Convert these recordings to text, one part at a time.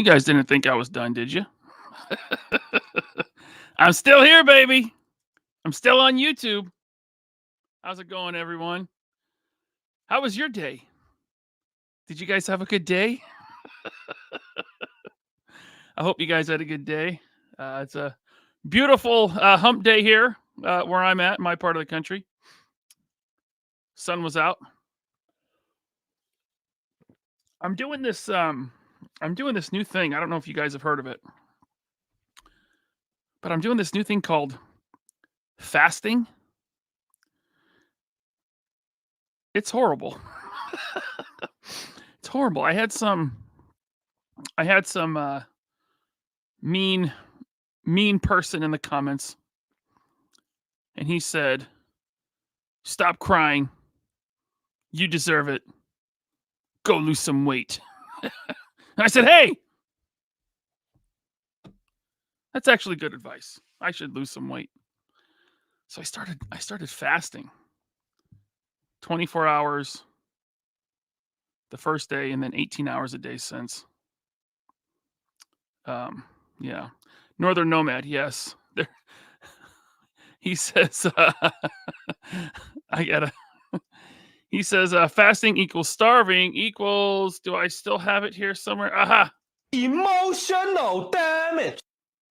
You guys didn't think I was done, did you? I'm still here, baby. I'm still on YouTube. How's it going, everyone? How was your day? Did you guys have a good day? I hope you guys had a good day. It's a beautiful hump day here where I'm at, in my part of the country. Sun was out. I'm doing this new thing. I don't know if you guys have heard of it. But I'm doing this new thing called fasting. It's horrible. It's horrible. I had some mean person in the comments, and he said, "Stop crying. You deserve it. Go lose some weight." And I said, "Hey, that's actually good advice. I should lose some weight." So I started fasting. 24 hours the first day, and then 18 hours a day since. Yeah. Northern Nomad, yes. There, he says, I gotta. He says, fasting equals starving equals. Do I still have it here somewhere? Aha! Emotional damage.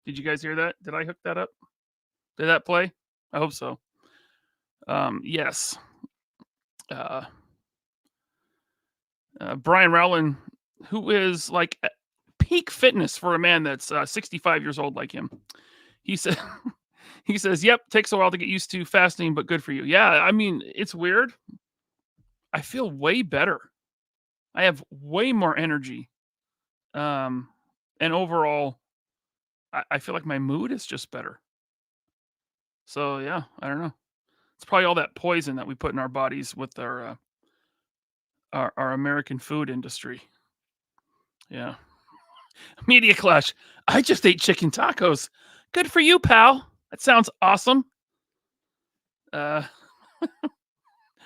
Did you guys hear that? Did I hook that up? Did that play? I hope so. Yes. Brian Rowland, who is like peak fitness for a man that's 65 years old like him. He said, he says, "Yep, takes a while to get used to fasting, but good for you." Yeah, I mean, it's weird. I feel way better. I have way more energy. And overall, I feel like my mood is just better. So yeah, I don't know. It's probably all that poison that we put in our bodies with our American food industry. Yeah. Media clash. I just ate chicken tacos. Good for you, pal. That sounds awesome.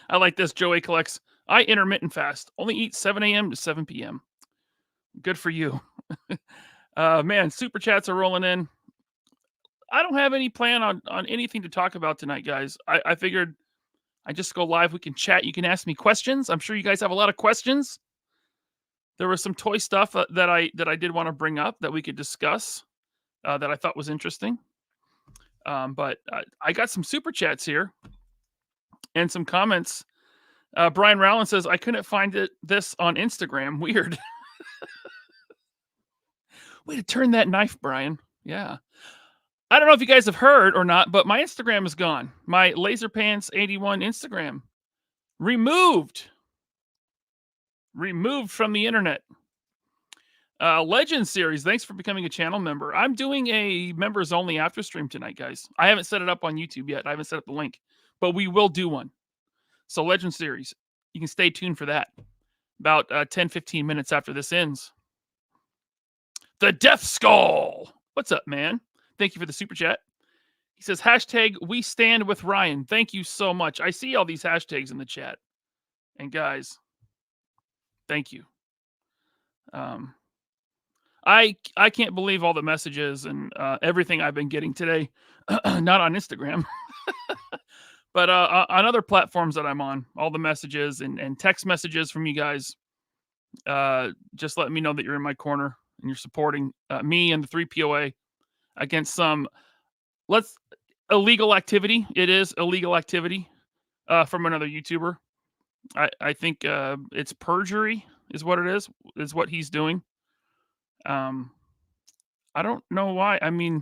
I like this. Joey collects. I intermittent fast. Only eat 7 a.m. to 7 p.m. Good for you. Man, super chats are rolling in. I don't have any plan on anything to talk about tonight, guys. I figured I just go live. We can chat. You can ask me questions. I'm sure you guys have a lot of questions. There was some toy stuff that I did want to bring up that we could discuss that I thought was interesting. But I got some super chats here and some comments. Brian Rowland says, "I couldn't find this on Instagram. Weird." Way to turn that knife, Brian. Yeah. I don't know if you guys have heard or not, but my Instagram is gone. My LaserPants81 Instagram removed from the internet. Legend series, thanks for becoming a channel member. I'm doing a members only after stream tonight, guys. I haven't set it up on YouTube yet. I haven't set up the link, but we will do one. So Legend series, you can stay tuned for that. About 10-15 minutes after this ends. The Death Skull. What's up, man? Thank you for the super chat. He says, hashtag we stand with Ryan. Thank you so much. I see all these hashtags in the chat. And guys, thank you. I can't believe all the messages and everything I've been getting today. Not on Instagram, but on other platforms that I'm on. All the messages and text messages from you guys. Just let me know that you're in my corner and you're supporting me and the 3POA against some illegal activity. It is illegal activity from another YouTuber. I think it's perjury is what it is what he's doing. I don't know why. I mean,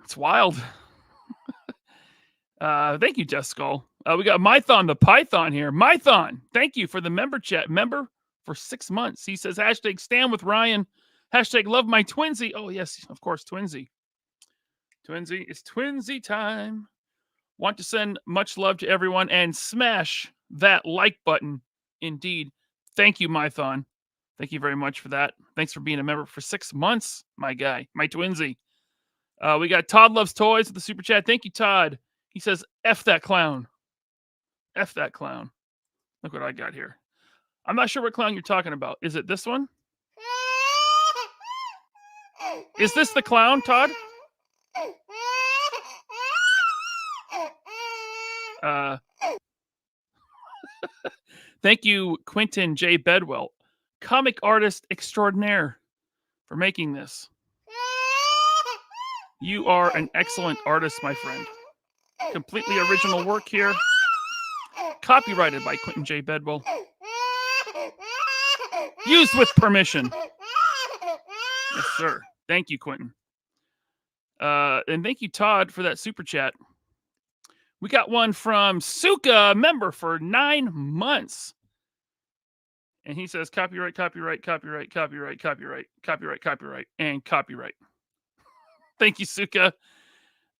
it's wild. Thank you, Death Skull. We got Mython the Python here. Mython, thank you for the member chat. Member for 6 months. He says, hashtag stand with Ryan. Hashtag love my twinsy. Oh, yes, of course, twinsy. Twinsy, it's twinsy time. Want to send much love to everyone and smash that like button. Indeed. Thank you, Mython. Thank you very much for that. Thanks for being a member for 6 months, my guy, my twinsy. We got Todd Loves Toys with the super chat. Thank you, Todd. He says, F that clown. F that clown. Look what I got here. I'm not sure what clown you're talking about. Is it this one? Is this the clown, Todd? Thank you, Quentin J. Bedwell, comic artist extraordinaire, for making this. You are an excellent artist, my friend. Completely original work here. Copyrighted by Quentin J. Bedwell. Used with permission. Yes, sir. Thank you, Quentin. And thank you, Todd, for that super chat. We got one from Suka, member for 9 months. And he says, copyright, copyright, copyright, copyright, copyright, copyright, copyright, and copyright. Thank you, Suka.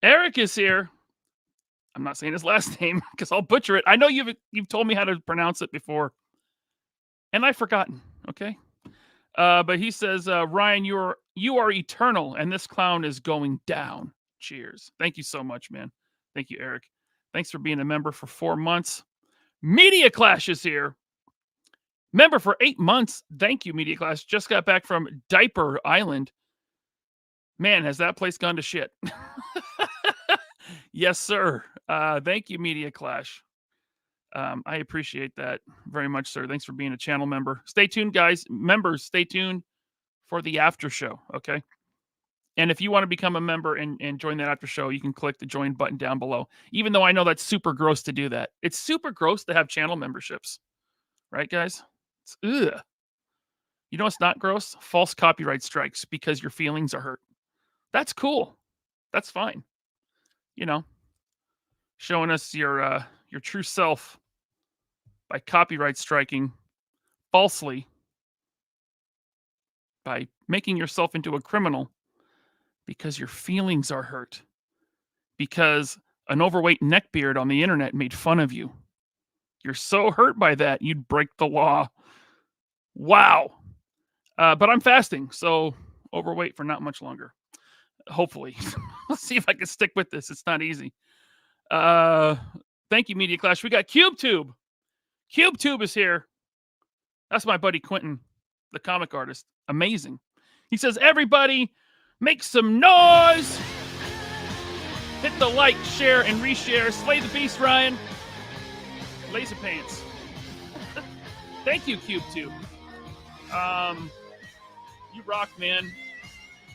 Eric is here. I'm not saying his last name because I'll butcher it. I know you've told me how to pronounce it before, and I've forgotten. Okay, but he says, Ryan, you are eternal, and this clown is going down. Cheers. Thank you so much, man. Thank you, Eric. Thanks for being a member for 4 months. Media Clash is here. Member for 8 months. Thank you, Media Clash. Just got back from Diaper Island. Man, has that place gone to shit. Yes, sir. Thank you, Media Clash. I appreciate that very much, sir. Thanks for being a channel member. Stay tuned, guys. Members, stay tuned for the after show, okay? And if you want to become a member and join that after show, you can click the join button down below. Even though I know that's super gross to do that. It's super gross to have channel memberships. Right, guys? It's, ugh. You know what's not gross? False copyright strikes because your feelings are hurt. That's cool. That's fine. You know, showing us your true self by copyright striking falsely, by making yourself into a criminal because your feelings are hurt, because an overweight neckbeard on the internet made fun of you. You're so hurt by that, you'd break the law. Wow. But I'm fasting, so overweight for not much longer. Hopefully. Let's see if I can stick with this. It's not easy. Thank you, Media Clash. We got CubeTube. CubeTube is here. That's my buddy Quentin, the comic artist. Amazing. He says, everybody, make some noise. Hit the like, share, and reshare. Slay the beast, Ryan. Laser pants. Thank you, CubeTube. You rock, man.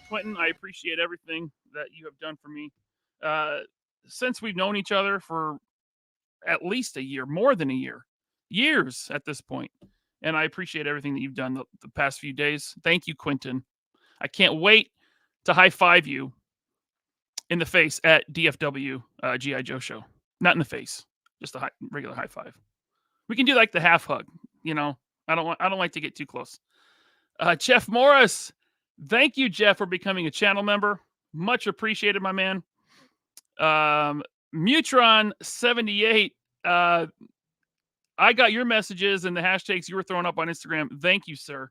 Quentin, I appreciate everything that you have done for me. Since we've known each other for at least a year, more than a year. Years at this point. And I appreciate everything that you've done the past few days. Thank you, Quentin. I can't wait to high-five you in the face at DFW G.I. Joe show. Not in the face. Just a regular high five. We can do like the half hug. You know, I don't like to get too close. Jeff Morris. Thank you, Jeff, for becoming a channel member. Much appreciated, my man. Mutron78. I got your messages and the hashtags you were throwing up on Instagram. Thank you, sir.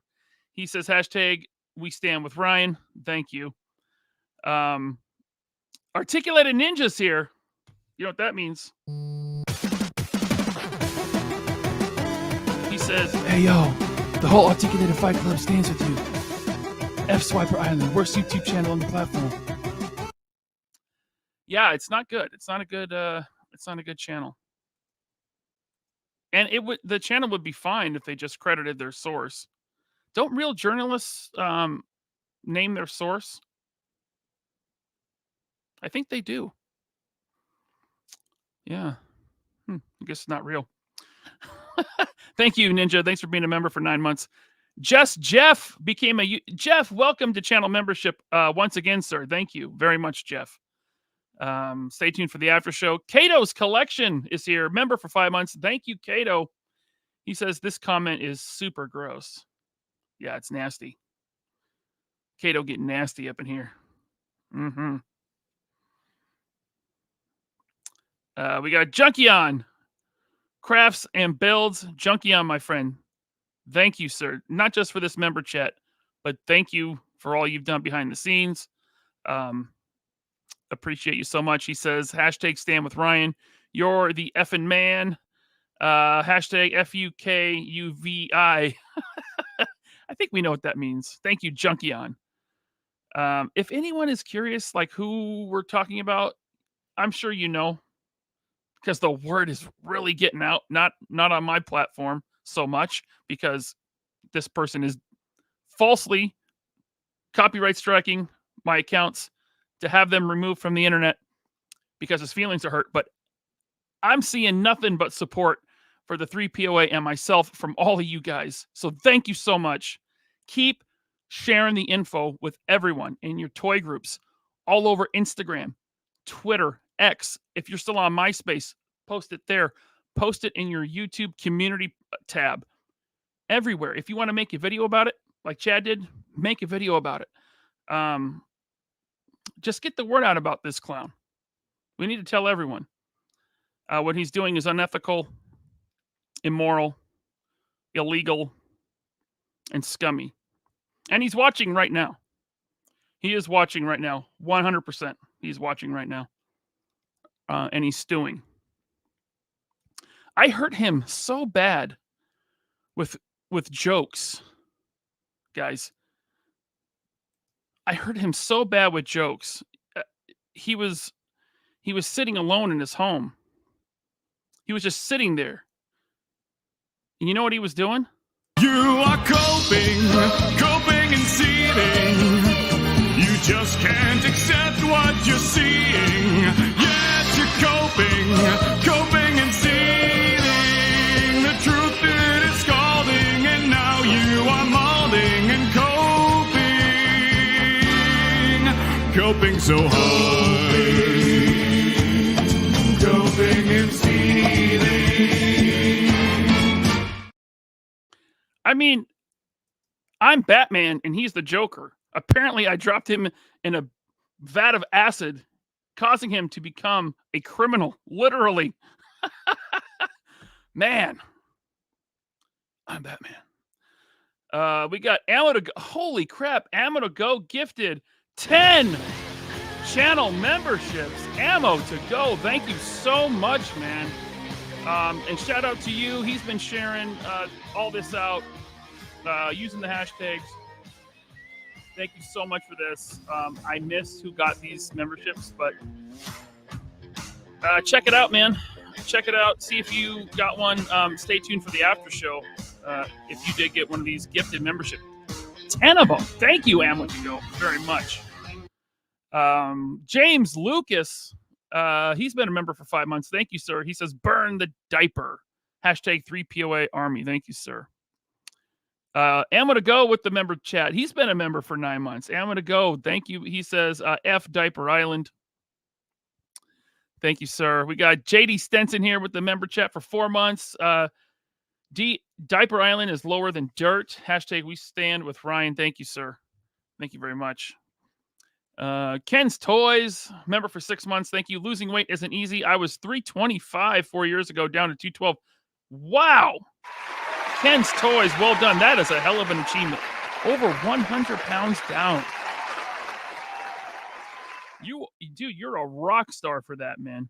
He says, hashtag we stand with Ryan. Thank you. Articulated Ninjas here. You know what that means. He says, hey, yo, the whole Articulated Fight Club stands with you. F Swiper Island, worst YouTube channel on the platform. Yeah, it's not good. It's not a good channel. And the channel would be fine if they just credited their source. Don't real journalists name their source? I think they do. Yeah. I guess it's not real. Thank you, Ninja. Thanks for being a member for 9 months. Jeff became Jeff, welcome to channel membership once again, sir. Thank you very much, Jeff. Stay tuned for the after show. Cato's Collection is here. Member for 5 months. Thank you, Cato. He says this comment is super gross. Yeah, it's nasty. Cato getting nasty up in here. We got Junkion. Crafts and builds. Junkion, my friend. Thank you, sir. Not just for this member chat, but thank you for all you've done behind the scenes. Appreciate you so much. He says, hashtag stand with Ryan. You're the effing man. Hashtag FUKUVI. I think we know what that means. Thank you, Junkion. If anyone is curious, like who we're talking about, I'm sure you know, because the word is really getting out. Not on my platform so much, because this person is falsely copyright striking my accounts to have them removed from the internet because his feelings are hurt. But I'm seeing nothing but support for the 3POA and myself from all of you guys. So thank you so much. Keep sharing the info with everyone in your toy groups, all over Instagram, Twitter, X. If you're still on MySpace, post it there. Post it in your YouTube community tab. Everywhere. If you want to make a video about it, like Chad did, make a video about it. Just get the word out about this clown. We need to tell everyone. What he's doing is unethical, immoral, illegal, and scummy. And he's watching right now. He is watching right now. 100%. He's watching right now. And he's stewing. I hurt him so bad with jokes. Guys. I hurt him so bad with jokes. He was sitting alone in his home. He was just sitting there. And you know what he was doing? You are coping and seething. You just can't accept what you're seeing. Yet you're coping and seething. The truth it is scalding, and now you are molding and coping so hard. Coping and seething. I mean, I'm Batman and he's the Joker. Apparently, I dropped him in a vat of acid, causing him to become a criminal, literally. Man, I'm Batman. We got Ammo to Go. Holy crap, Ammo to Go gifted 10 channel memberships. Ammo to Go, thank you so much, man. And shout out to you. He's been sharing all this out, using the hashtags. Thank you so much for this. I missed who got these memberships, but check it out, man. Check it out. See if you got one. Stay tuned for the after show if you did get one of these gifted membership. 10 of them. Thank you, Ammo to Go, very much. James Lucas, he's been a member for 5 months. Thank you, sir. He says, burn the diaper. Hashtag 3POA Army. Thank you, sir. Ammo to Go with the member chat. He's been a member for 9 months. Ammo to Go. Thank you. He says, F Diaper Island. Thank you, sir. We got JD Stenson here with the member chat for 4 months. Diaper Island is lower than dirt. Hashtag we stand with Ryan. Thank you, sir. Thank you very much. Ken's Toys, member for 6 months. Thank you. Losing weight isn't easy. I was 325 4 years ago, down to 212. Wow. Ken's Toys, well done. That is a hell of an achievement. Over 100 pounds down. Dude, you're a rock star for that, man.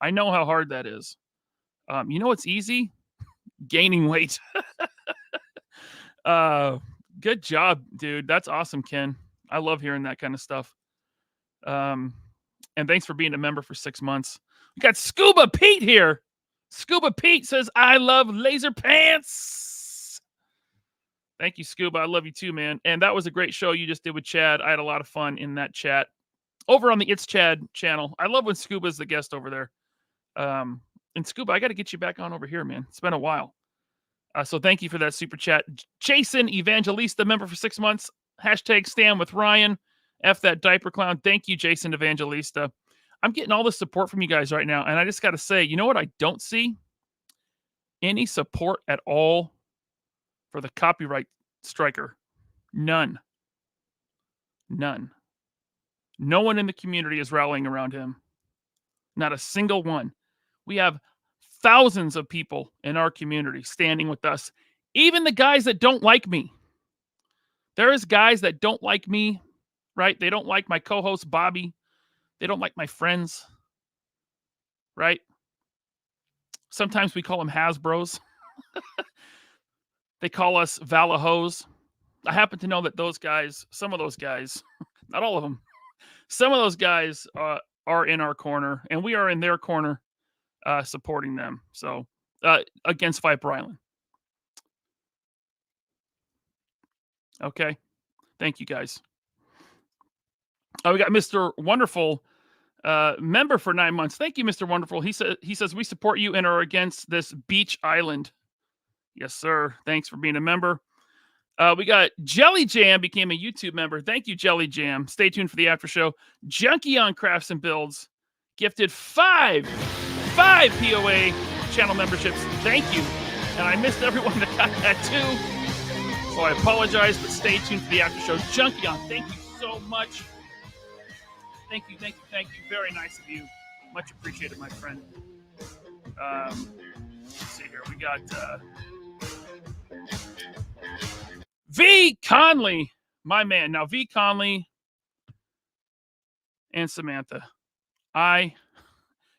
I know how hard that is. You know what's easy? Gaining weight. Good job, dude. That's awesome, Ken. I love hearing that kind of stuff. And thanks for being a member for 6 months. We got Scuba Pete here. Scuba Pete says, I love laser pants. Thank you, Scuba. I love you too, man. And that was a great show you just did with Chad. I had a lot of fun in that chat over on the It's Chad channel. I love when Scuba's the guest over there. And Scuba, I got to get you back on over here, man. It's been a while. So thank you for that super chat. Jason Evangelista, member for 6 months. Hashtag stand with Ryan. F that diaper clown. Thank you, Jason Evangelista. I'm getting all the support from you guys right now. And I just got to say, you know what I don't see? Any support at all for the copyright striker. None. None. No one in the community is rallying around him. Not a single one. We have thousands of people in our community standing with us. Even the guys that don't like me. There is guys that don't like me, right? They don't like my co-host, Bobby. They don't like my friends, right? Sometimes we call them Hasbros. They call us Valahos. I happen to know that those guys, some of those guys, not all of them, some of those guys are in our corner, and we are in their corner supporting them. So against Viper Island. Okay. Thank you, guys. Oh, we got Mr. Wonderful, member for 9 months. Thank you, Mr. Wonderful. He says we support you and are against this beach island. Yes, sir. Thanks for being a member. We got Jelly Jam became a YouTube member. Thank you, Jelly Jam. Stay tuned for the after show. Junkie on Crafts and Builds gifted five POA channel memberships. Thank you. And I missed everyone that got that too. So I apologize, but stay tuned for the after show. Junkie on, thank you so much. Thank you. Very nice of you. Much appreciated, my friend. Let's see here. We got V. Conley, my man. Now, V. Conley and Samantha,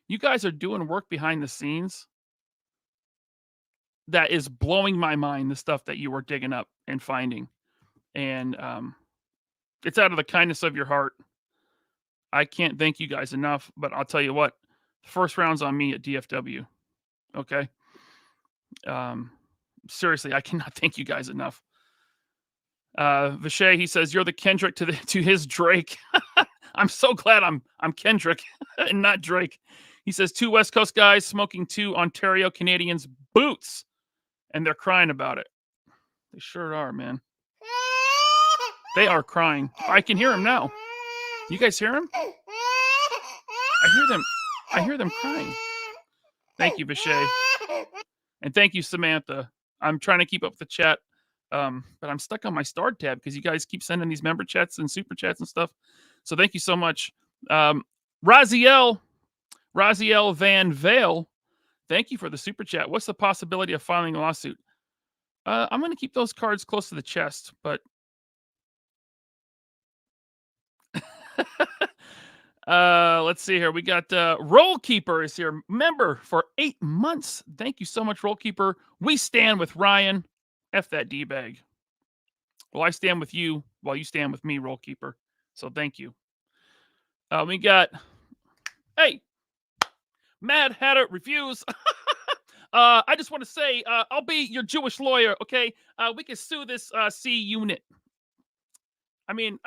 you guys are doing work behind the scenes that is blowing my mind, the stuff that you were digging up and finding. And it's out of the kindness of your heart. I can't thank you guys enough, but I'll tell you what, first round's on me at DFW. Okay. Seriously, I cannot thank you guys enough. Vishay, he says, you're the Kendrick to his Drake. I'm so glad I'm Kendrick and not Drake. He says, 2 West Coast guys smoking 2 Ontario Canadians boots, and they're crying about it. They sure are, man. They are crying. I can hear them now. You guys hear them? I hear them crying. Thank you, Vishay. And thank you, Samantha. I'm trying to keep up with the chat, but I'm stuck on my start tab because you guys keep sending these member chats and super chats and stuff. So thank you so much. Raziel Van Vale, thank you for the super chat. What's the possibility of filing a lawsuit? I'm going to keep those cards close to the chest, but let's see here. We got Roll Keeper is here. Member for 8 months. Thank you so much, Roll Keeper. We stand with Ryan. F that D-bag. Well, I stand with you while you stand with me, Roll Keeper. So thank you. We got, hey, Mad Hatter Reviews. I just want to say, I'll be your Jewish lawyer, okay? We can sue this C unit. I mean,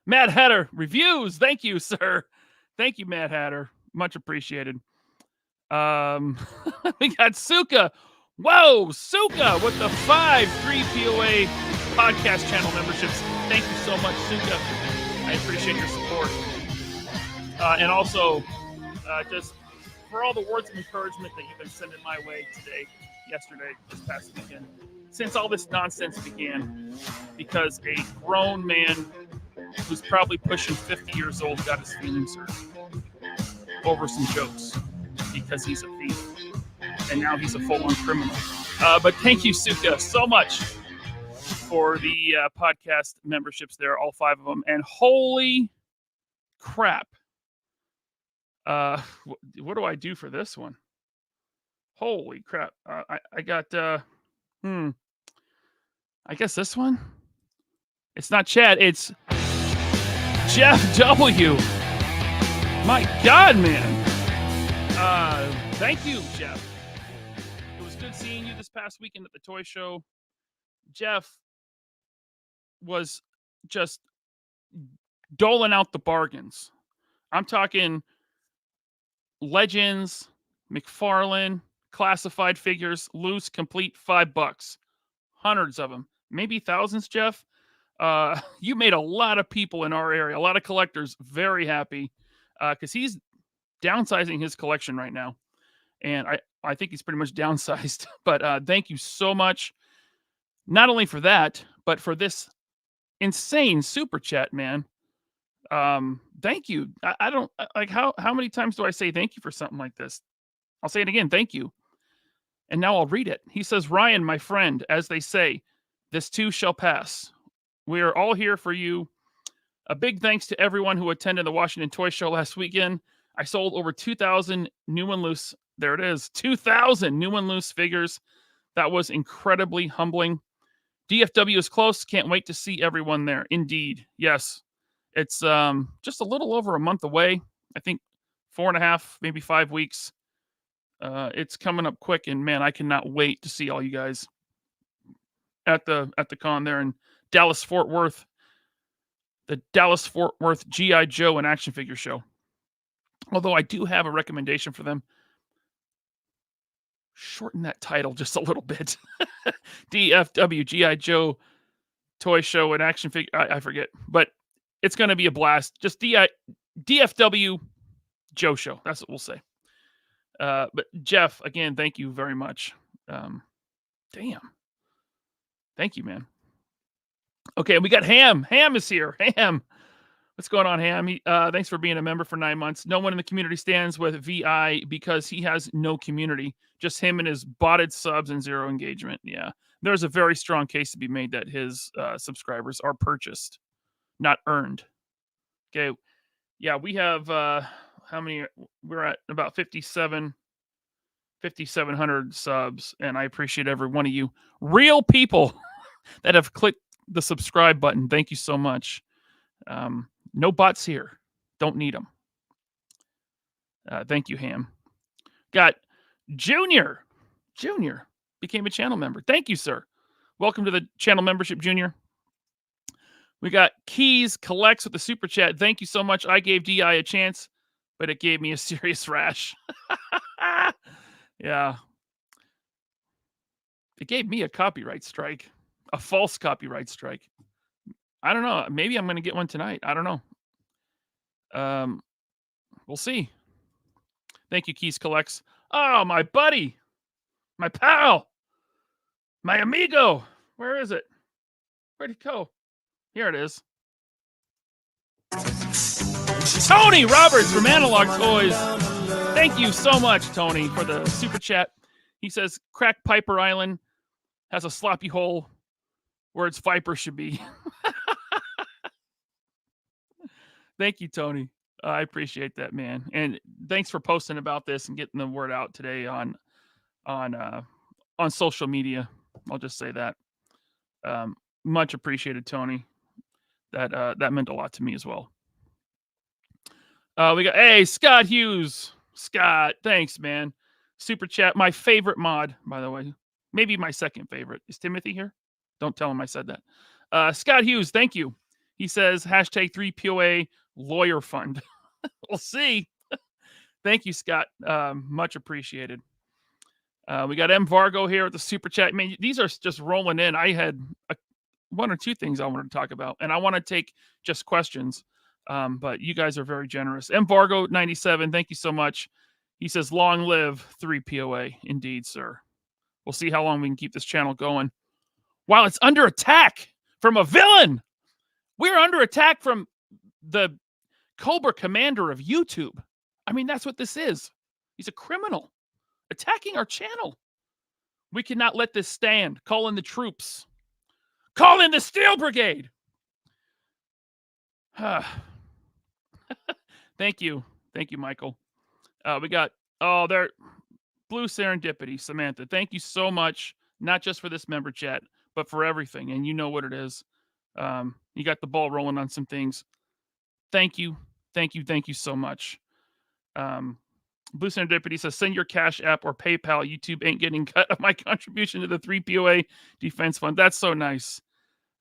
Mad Hatter Reviews. Thank you, sir. Thank you, Mad Hatter. Much appreciated. We got Suka. Whoa, Suka with the 5 3POA podcast channel memberships. Thank you so much, Suka. I appreciate your support. And also, just for all the words of encouragement that you've been sending my way today, yesterday, this past weekend, since all this nonsense began, because a grown man who's probably pushing 50 years old got his feelings hurt over some jokes because he's a thief. And now he's a full-on criminal. But thank you, Suka, so much for the podcast memberships there, all 5 of them. And holy crap. What do I do for this one? Holy crap. I got, I guess this one? It's not Chad, it's Jeff W. My God, man. Thank you, Jeff. It was good seeing you this past weekend at the toy show. Jeff was just doling out the bargains. I'm talking Legends, McFarlane, classified figures, loose, complete, $5. Hundreds of them, maybe thousands, Jeff. You made a lot of people in our area, a lot of collectors, very happy because he's downsizing his collection right now. And I think he's pretty much downsized. But thank you so much. Not only for that, but for this insane super chat, man. Thank you. I don't like how many times do I say thank you for something like this? I'll say it again. Thank you. And now I'll read it. He says, Ryan, my friend, as they say, this too shall pass. We are all here for you. A big thanks to everyone who attended the Washington Toy Show last weekend. I sold over 2,000 new and loose. There it is. 2,000 new and loose figures. That was incredibly humbling. DFW is close. Can't wait to see everyone there. Indeed. Yes. It's just a little over a month away. I think 4.5, maybe 5 weeks. It's coming up quick, and man, I cannot wait to see all you guys at the con there in Dallas Fort Worth. The Dallas Fort Worth G.I. Joe and action figure show. Although I do have a recommendation for them. Shorten that title just a little bit. DFW G.I. Joe toy show and action figure. I forget, but it's going to be a blast. Just DFW Joe show. That's what we'll say. But Jeff, again, thank you very much. Damn. Thank you, man. Okay, we got Ham. Ham is here. Ham. What's going on, Ham? Thanks for being a member for 9 months. No one in the community stands with VI because he has no community. Just him and his botted subs and zero engagement. Yeah. There's a very strong case to be made that his subscribers are purchased, not earned. Okay. Yeah, we have, how many? We're at about 5,700 subs, and I appreciate every one of you. Real people that have clicked the subscribe button. Thank you so much. No bots here. Don't need them. Thank you, Ham. Got Junior. Junior became a channel member. Thank you, sir. Welcome to the channel membership, Junior. We got Keys Collects with the super chat. Thank you so much. I gave DI a chance, but it gave me a serious rash. Yeah. It gave me a copyright strike. A false copyright strike. I don't know. Maybe I'm going to get one tonight. I don't know. We'll see. Thank you, Keys Collects. Oh, my buddy. My pal. My amigo. Where is it? Where'd it go? Here it is. Tony Roberts from Analog Toys. Thank you so much, Tony, for the super chat. He says, Crack Piper Island has a sloppy hole where its Viper should be. Thank you, Tony. I appreciate that, man. And thanks for posting about this and getting the word out today on social media. I'll just say that. Much appreciated, Tony. That meant a lot to me as well. We got, hey, Scott Hughes. Scott, thanks, man. Super chat. My favorite mod, by the way. Maybe my second favorite. Is Timothy here? Don't tell him I said that. Scott Hughes, thank you. He says, hashtag 3POA lawyer fund. We'll see. Thank you, Scott. Much appreciated. We got M. Vargo here with the super chat. Man, these are just rolling in. I had one or two things I wanted to talk about, and I want to take just questions. But you guys are very generous. M. Vargo 97, thank you so much. He says, long live 3POA. Indeed, sir. We'll see how long we can keep this channel going. While it's under attack from a villain. We're under attack from the Cobra commander of YouTube. I mean, that's what this is. He's a criminal attacking our channel. We cannot let this stand. Call in the troops. Call in the Steel Brigade. Thank you. Thank you, Michael. We got, there, Blue Serendipity, Samantha. Thank you so much, not just for this member chat, but for everything. And you know what it is. You got the ball rolling on some things. Thank you. Thank you. Thank you so much. Blue Serendipity says, send your Cash App or PayPal. YouTube ain't getting cut of my contribution to the 3POA Defense Fund. That's so nice.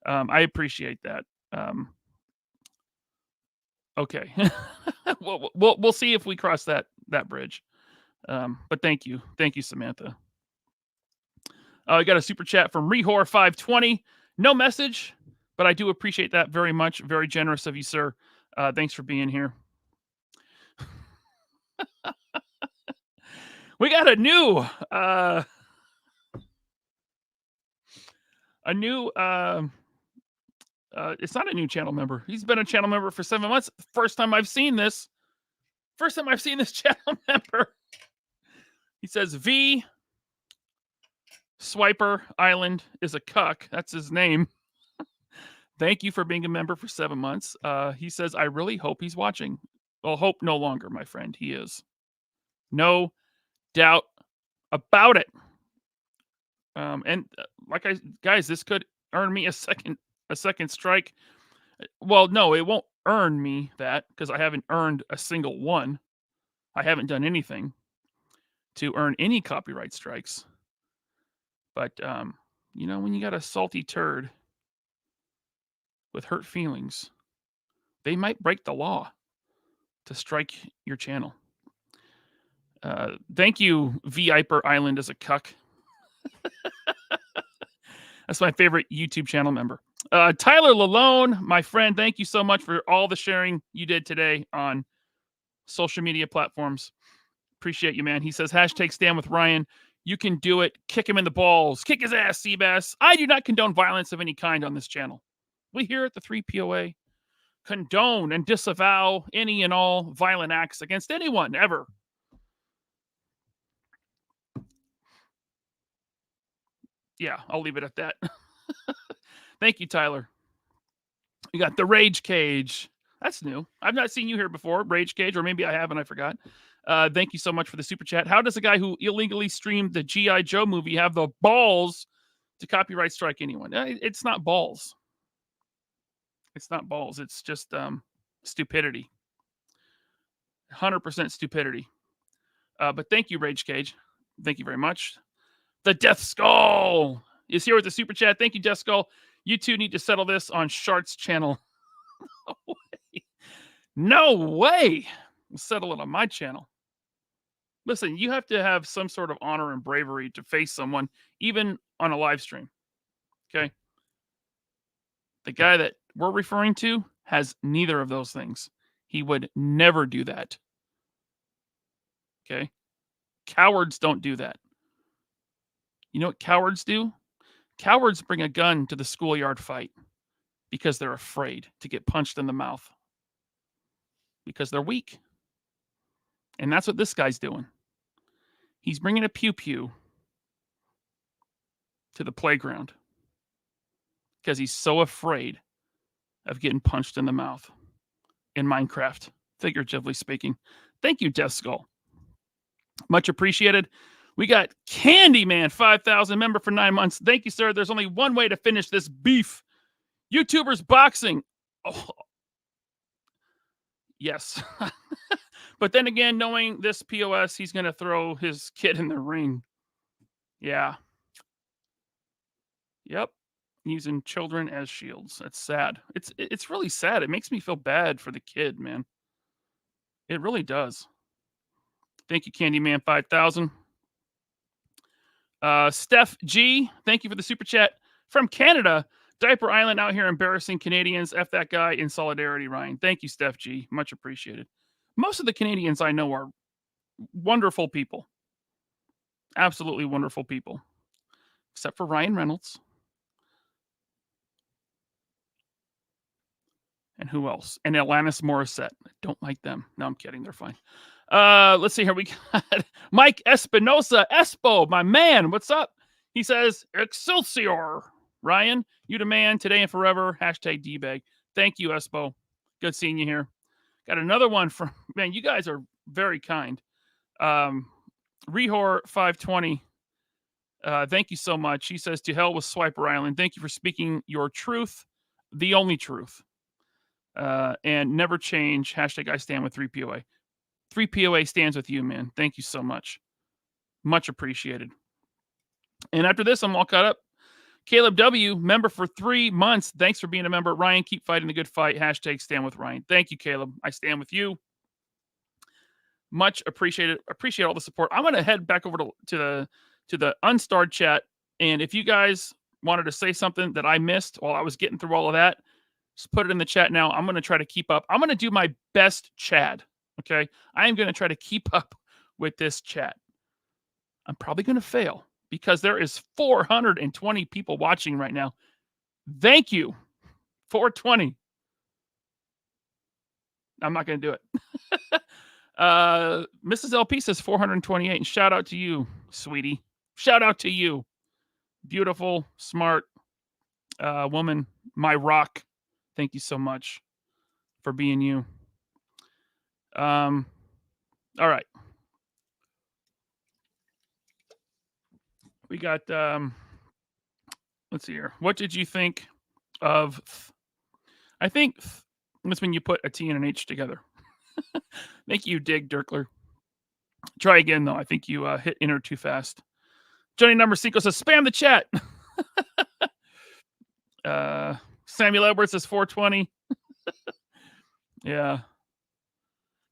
I appreciate that. Okay. We'll see if we cross that bridge. But thank you. Thank you, Samantha. We got a super chat from Rehor520. No message, but I do appreciate that very much. Very generous of you, sir. Thanks for being here. We got a new it's not a new channel member. He's been a channel member for 7 months. First time I've seen this channel member. He says V Swiper Island is a cuck. That's his name. Thank you for being a member for 7 months. He says, I really hope he's watching. Well, hope no longer, my friend. He is. No doubt about it. And guys, this could earn me a second strike. Well, no, it won't earn me that because I haven't earned a single one. I haven't done anything to earn any copyright strikes. But when you got a salty turd with hurt feelings, they might break the law to strike your channel. Thank you, Diaper Island as a cuck. That's my favorite YouTube channel member. Tyler Lalone, my friend, thank you so much for all the sharing you did today on social media platforms. Appreciate you, man. He says, #stand with Ryan. You can do it. Kick him in the balls. Kick his ass, Seabass. I do not condone violence of any kind on this channel. We here at the 3POA condone and disavow any and all violent acts against anyone, ever. Yeah, I'll leave it at that. Thank you, Tyler. We got the Rage Cage. That's new. I've not seen you here before, Rage Cage, or maybe I have and I forgot. Thank you so much for the super chat. How does a guy who illegally streamed the G.I. Joe movie have the balls to copyright strike anyone? It's not balls. It's not balls. It's just stupidity. 100% stupidity. But thank you, Rage Cage. Thank you very much. The Death Skull is here with the super chat. Thank you, Death Skull. You two need to settle this on Shart's channel. No way. No way. We'll settle it on my channel. Listen, you have to have some sort of honor and bravery to face someone, even on a live stream. Okay? The guy that we're referring to has neither of those things. He would never do that. Okay? Cowards don't do that. You know what cowards do? Cowards bring a gun to the schoolyard fight because they're afraid to get punched in the mouth. Because they're weak. And that's what this guy's doing. He's bringing a pew-pew to the playground because he's so afraid of getting punched in the mouth in Minecraft, figuratively speaking. Thank you, Death Skull. Much appreciated. We got Candyman 5,000 member for 9 months. Thank you, sir. There's only one way to finish this beef. YouTubers boxing. Oh. Yes. But then again, knowing this POS, he's going to throw his kid in the ring. Yeah. Yep. Using children as shields. That's sad. It's really sad. It makes me feel bad for the kid, man. It really does. Thank you, Candyman 5,000. Steph G, thank you for the super chat from Canada. Diaper Island out here embarrassing Canadians. F that guy in solidarity, Ryan. Thank you, Steph G. Much appreciated. Most of the Canadians I know are wonderful people. Absolutely wonderful people. Except for Ryan Reynolds. And who else? And Alanis Morissette. I don't like them. No, I'm kidding. They're fine. Let's see here. We got Mike Espinosa. Espo, my man. What's up? He says, Excelsior. Ryan, you the man today and forever. #DBag. Thank you, Espo. Good seeing you here. Got another one from, man, you guys are very kind. Rehor 520. Thank you so much. He says, to hell with Swiper Island. Thank you for speaking your truth. The only truth. And never change. #I stand with 3POA. 3POA stands with you, man. Thank you so much. Much appreciated. And after this, I'm all caught up. Caleb W, member for 3 months. Thanks for being a member. Ryan, keep fighting the good fight. # stand with Ryan. Thank you, Caleb. I stand with you. Much appreciated. Appreciate all the support. I'm going to head back over to the unstarred chat. And if you guys wanted to say something that I missed while I was getting through all of that, just put it in the chat now. I'm going to try to keep up. I'm going to do my best, Chad. Okay? I am going to try to keep up with this chat. I'm probably going to fail because there is 420 people watching right now. Thank you. 420. I'm not going to do it. Mrs. LP says 428. And shout out to you, sweetie. Shout out to you. Beautiful, smart woman. My rock. Thank you so much for being you. All right. We got let's see here. What did you think of I think that's when you put a T and an H together. Thank you, Dig Dirkler. Try again though. I think you hit enter too fast. Johnny Number Cinco says spam the chat. Samuel Edwards says 420. Yeah.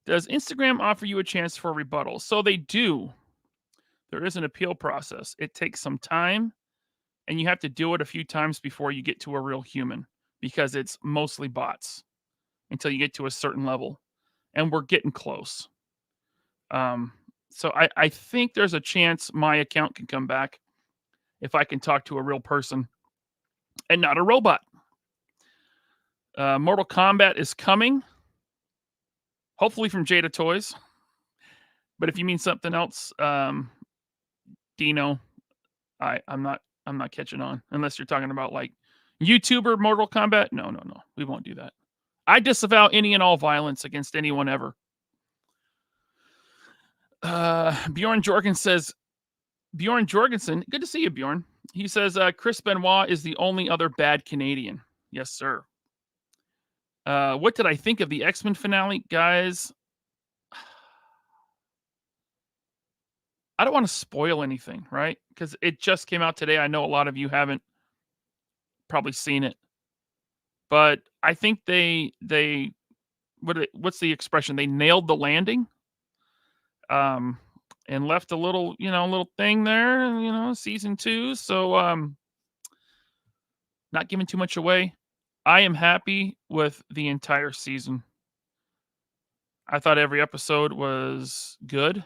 Does Instagram offer you a chance for a rebuttal? So they do. There is an appeal process. It takes some time, and you have to do it a few times before you get to a real human because it's mostly bots until you get to a certain level. And we're getting close. So I think there's a chance my account can come back if I can talk to a real person and not a robot. Mortal Kombat is coming. Hopefully from Jada Toys. But if you mean something else, Dino, I'm not catching on unless you're talking about like YouTuber Mortal Kombat. No. We won't do that. I disavow any and all violence against anyone ever. Bjorn Jorgensen, good to see you, Bjorn. He says Chris Benoit is the only other bad Canadian. Yes, sir. What did I think of the X-Men finale, guys? I don't want to spoil anything, right? Because it just came out today. I know a lot of you haven't probably seen it, but I think what's the expression? They nailed the landing, and left a little thing there, season 2. So, not giving too much away. I am happy with the entire season. I thought every episode was good.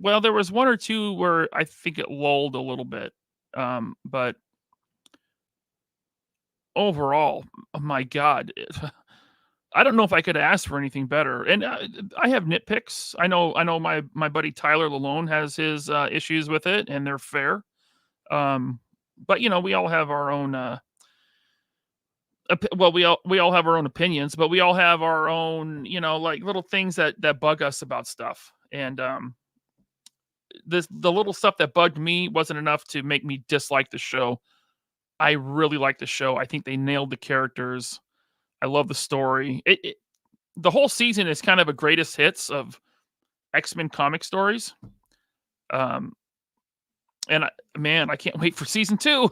Well, there was one or two where I think it lulled a little bit. But overall, oh my God, I don't know if I could ask for anything better. And I have nitpicks. I know my buddy Tyler Lalone has his issues with it, and they're fair. But we all have our own. We all have our own opinions, but we all have our own, like little things that bug us about stuff. And the little stuff that bugged me wasn't enough to make me dislike the show. I really like the show. I think they nailed the characters. I love the story. The whole season is kind of a greatest hits of X-Men comic stories. And I can't wait for season 2.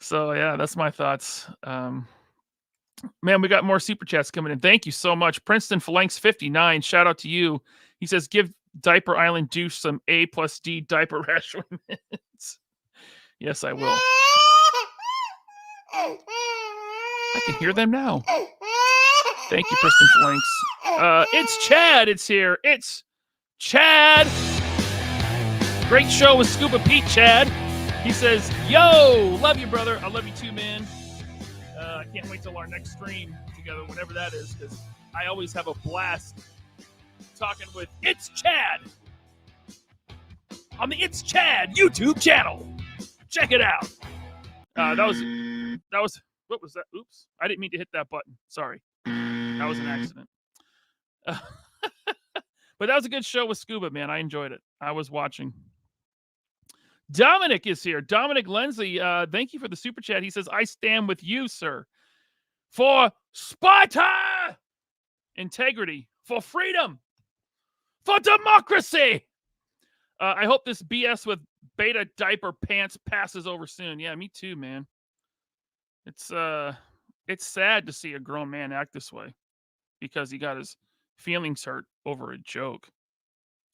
So yeah, that's my thoughts. Man, we got more super chats coming in. Thank you so much. Princeton Phalanx 59. Shout out to you. He says, give Diaper Island Douche some A+D diaper rash minutes. Yes, I will. I can hear them now. Thank you, Princeton Phalanx. It's Chad. It's here. It's Chad. Great show with Scuba Pete, Chad. He says, yo, love you, brother. I love you too, man. I can't wait till our next stream together, whenever that is, because I always have a blast talking with It's Chad on the It's Chad YouTube channel. Check it out. That was what was that? Oops. I didn't mean to hit that button. Sorry. That was an accident. But that was a good show with Scuba, man. I enjoyed it. I was watching. Dominic is here. Dominic Lensley, thank you for the super chat. He says, I stand with you, sir, for Sparta, integrity, for freedom, for democracy. I hope this BS with beta diaper pants passes over soon. Yeah, me too, man. It's sad to see a grown man act this way because he got his feelings hurt over a joke.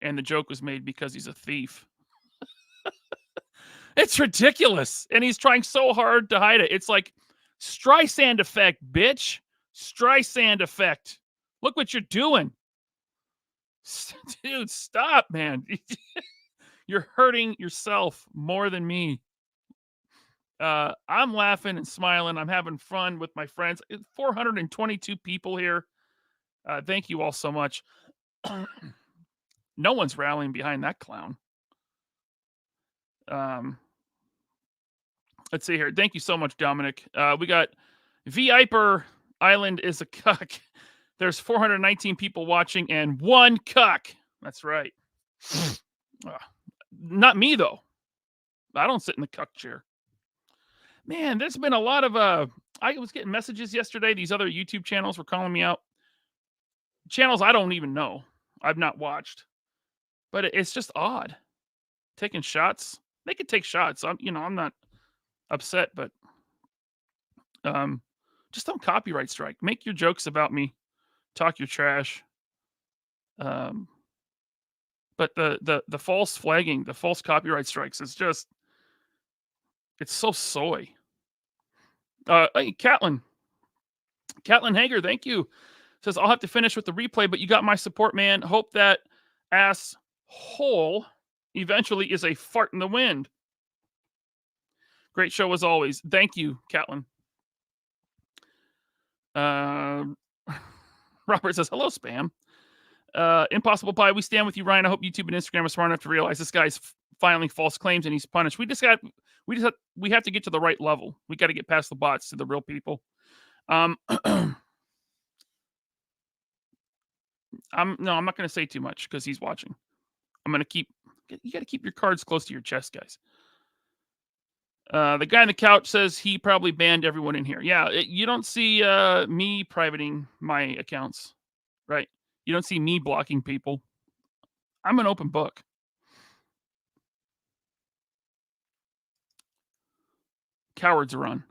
And the joke was made because he's a thief. It's ridiculous. And he's trying so hard to hide it. It's like Streisand effect, bitch. Streisand effect. Look what you're doing. Dude, stop, man. You're hurting yourself more than me. I'm laughing and smiling. I'm having fun with my friends. 422 people here. Thank you all so much. No one's rallying behind that clown. Let's see here. Thank you so much, Dominic. We got Diaper Island is a cuck. There's 419 people watching and 1 cuck. That's right. Not me, though. I don't sit in the cuck chair. Man, there's been a lot of... I was getting messages yesterday. These other YouTube channels were calling me out. Channels I don't even know. I've not watched. But it's just odd. Taking shots. They could take shots. I'm not upset, but just don't copyright strike. Make your jokes about me. Talk your trash. But the false flagging, the false copyright strikes is just... It's so soy. Hey, Catlin Hager, thank you. Says, I'll have to finish with the replay, but you got my support, man. Hope that ass hole eventually is a fart in the wind. Great show as always. Thank you, Catlin. Robert says, hello, spam. Impossible Pie, we stand with you, Ryan. I hope YouTube and Instagram are smart enough to realize this guy's filing false claims and he's punished. We have to get to the right level. We got to get past the bots to the real people. I'm not going to say too much because he's watching. I'm going to you got to keep your cards close to your chest, guys. The guy on the couch says he probably banned everyone in here. Yeah, you don't see me privating my accounts, right? You don't see me blocking people. I'm an open book. Cowards are on.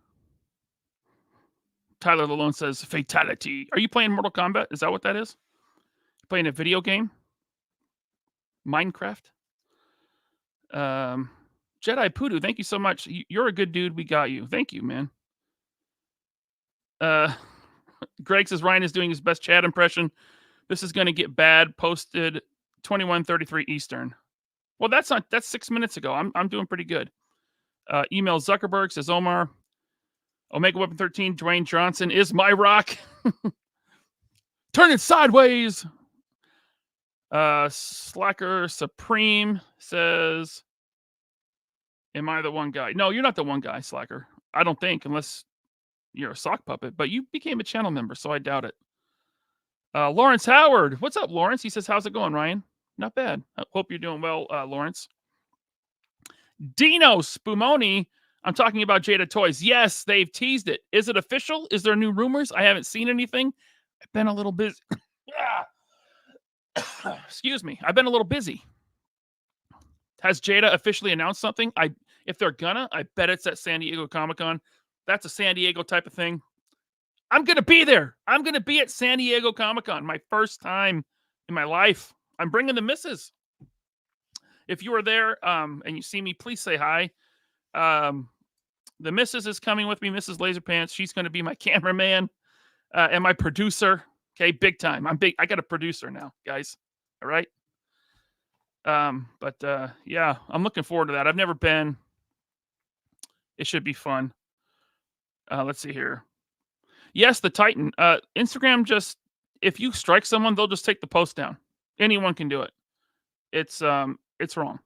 Tyler Lalone says, fatality. Are you playing Mortal Kombat? Is that what that is? Playing a video game? Minecraft? Jedi Poodoo, thank you so much. You're a good dude. We got you. Thank you, man. Greg says Ryan is doing his best Chad impression. This is going to get bad. Posted 21:33 Eastern. Well, that's 6 minutes ago. I'm doing pretty good. Email Zuckerberg, says Omar. Omega Weapon 13, Dwayne Johnson is my rock. Turn it sideways. Slacker Supreme says, am I the one guy? No, you're not the one guy, Slacker. I don't think, unless you're a sock puppet. But you became a channel member, so I doubt it. Lawrence Howard. What's up, Lawrence? He says, how's it going, Ryan? Not bad. I hope you're doing well, Lawrence. Dino Spumoni. I'm talking about Jada Toys. Yes, they've teased it. Is it official? Is there new rumors? I haven't seen anything. I've been a little busy. Excuse me. I've been a little busy. Has Jada officially announced something? If they're gonna, I bet it's at San Diego Comic-Con. That's a San Diego type of thing. I'm going to be there. I'm going to be at San Diego Comic-Con. My first time in my life. I'm bringing the missus. If you are there and you see me, please say hi. The missus is coming with me, Mrs. Laserpants. She's going to be my cameraman and my producer. Okay, big time. I'm big. I got a producer now, guys. All right. Yeah, I'm looking forward to that. I've never been. It should be fun. Let's see here. Yes, the Titan. Instagram just, if you strike someone, they'll just take the post down. Anyone can do it. It's wrong.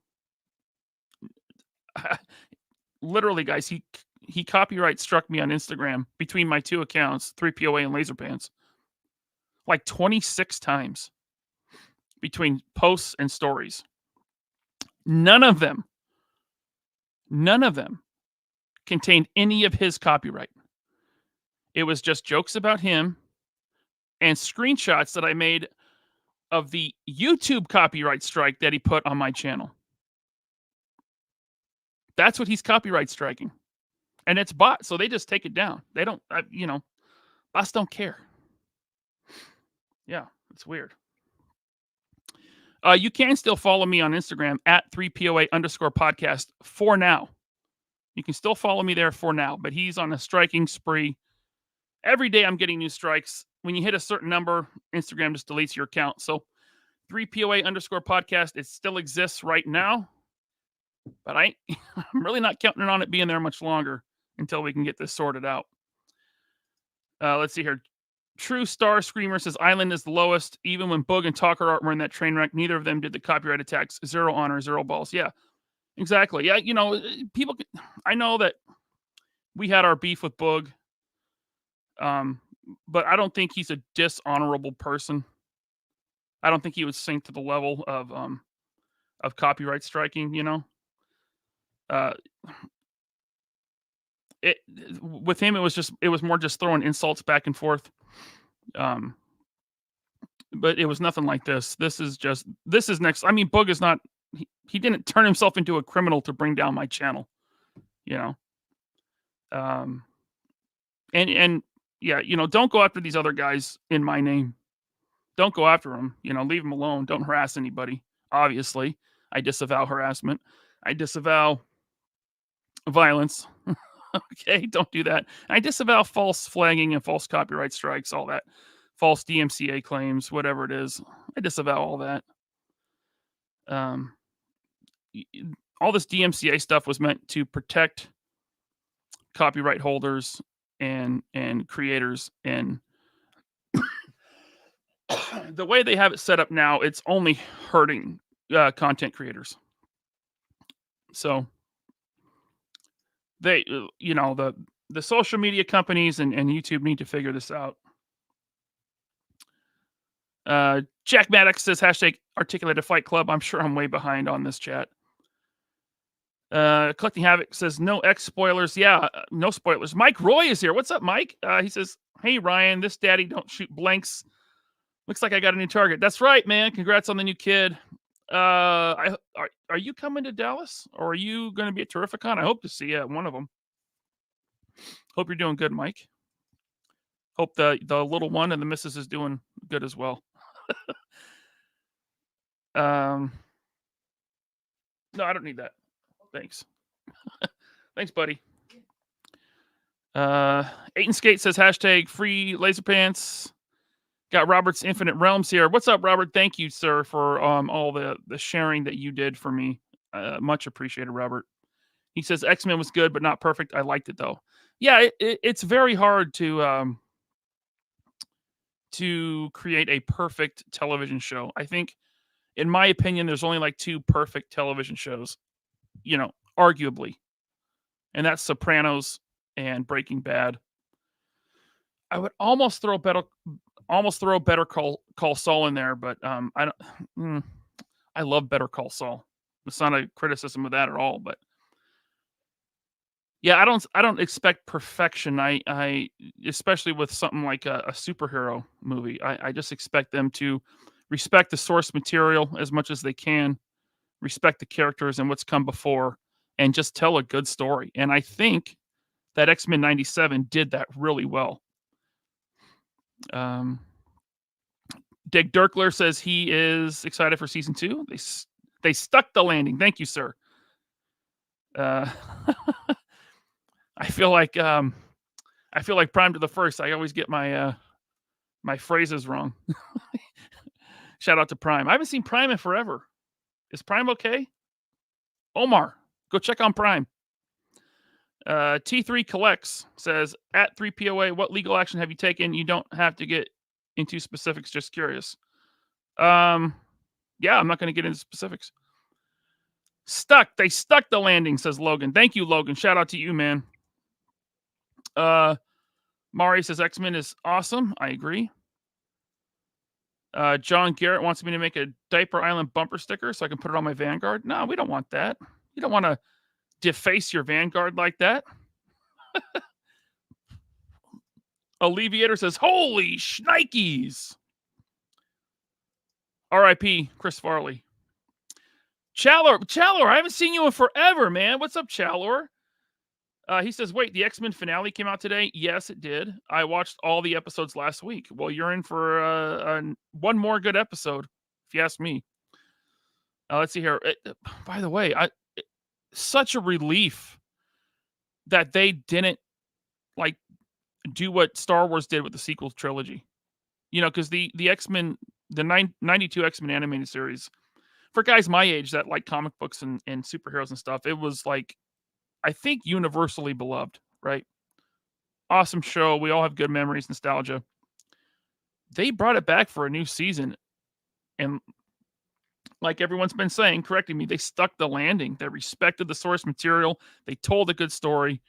Literally, guys, he copyright struck me on Instagram between my two accounts, 3POA and Laserpants, like 26 times between posts and stories. None of them contained any of his copyright. It was just jokes about him and screenshots that I made of the YouTube copyright strike that he put on my channel. That's what he's copyright striking. And it's bot, so they just take it down. They don't, bots don't care. Yeah, it's weird. You can still follow me on Instagram at 3POA_podcast for now. You can still follow me there for now, but he's on a striking spree. Every day I'm getting new strikes. When you hit a certain number, Instagram just deletes your account. So 3POA_podcast, it still exists right now, but I'm really not counting on it being there much longer until we can get this sorted out. Let's see here. True Star Screamer says Island is the lowest. Even when Boog and Talker Art were in that train wreck, neither of them did the copyright attacks. 0 honor, 0 balls. Yeah, exactly. Yeah, I know that we had our beef with Boog. but I don't think he's a dishonorable person. I don't think he would sink to the level of copyright striking. Uh, it with him, it was more just throwing insults back and forth. Um, but it was nothing like this. This is next. I mean, Boog is not. He didn't turn himself into a criminal to bring down my channel. You know. And yeah, don't go after these other guys in my name. Don't go after them. Leave them alone. Don't harass anybody. Obviously, I disavow harassment. I disavow violence. Okay, don't do that. I disavow false flagging and false copyright strikes, all that. False DMCA claims, whatever it is. I disavow all that. All this DMCA stuff was meant to protect copyright holders and creators, and the way they have it set up now, it's only hurting content creators. So they, the social media companies and YouTube need to figure this out. Jack Maddox says #Articulated Fight Club. I'm sure I'm way behind on this chat. Collecting Havoc says no X spoilers. Yeah, no spoilers. Mike Roy is here. What's up, Mike? He says, hey, Ryan, this daddy don't shoot blanks. Looks like I got a new target. That's right, man. Congrats on the new kid. Are you coming to Dallas, or are you going to be at Terrificon? I hope to see you at one of them. Hope you're doing good, Mike. Hope the little one and the missus is doing good as well. No, I don't need that. Thanks. Thanks, buddy. Aiton Skate says #free laser pants. Got Robert's Infinite Realms here. What's up, Robert? Thank you, sir, for all the sharing that you did for me. Much appreciated, Robert. He says X-Men was good, but not perfect. I liked it though. Yeah, it's very hard to create a perfect television show. I think, in my opinion, there's only like 2 perfect television shows, arguably, and that's Sopranos and Breaking Bad. I would almost throw Better Call Saul in there, but I love Better Call Saul. It's not a criticism of that at all, but yeah, I don't expect perfection. I especially with something like a superhero movie, I just expect them to respect the source material as much as they can, respect the characters and what's come before, and just tell a good story. And I think that X-Men 97 did that really well. Dick Dirkler says he is excited for season 2. They stuck the landing. Thank you, sir. I feel like Prime to the First. I always get my my phrases wrong. Shout out to Prime. I haven't seen Prime in forever. Is Prime okay? Omar, go check on Prime. T3 Collects says, at 3POA, what legal action have you taken? You don't have to get into specifics, just curious. Yeah, I'm not going to get into specifics. They stuck the landing, says Logan. Thank you, Logan. Shout out to you, man. Mari says X-Men is awesome. I agree. John Garrett wants me to make a Diaper Island bumper sticker so I can put it on my Vanguard. No, we don't want that. You don't want to deface your Vanguard like that. Alleviator says, holy shnikes. R.I.P. Chris Farley. Chalor, I haven't seen you in forever, man. What's up, Chalor? He says, wait, the X-Men finale came out today? Yes, it did. I watched all the episodes last week. Well, you're in for one more good episode, if you ask me. Let's see here. By the way, such a relief that they didn't do what Star Wars did with the sequel trilogy. Because the X-Men, the 92 X-Men animated series, for guys my age that like comic books and superheroes and stuff, it was I think universally beloved, right? Awesome show. We all have good memories, nostalgia. They brought it back for a new season. And like everyone's been saying, correcting me, they stuck the landing. They respected the source material. They told a good story.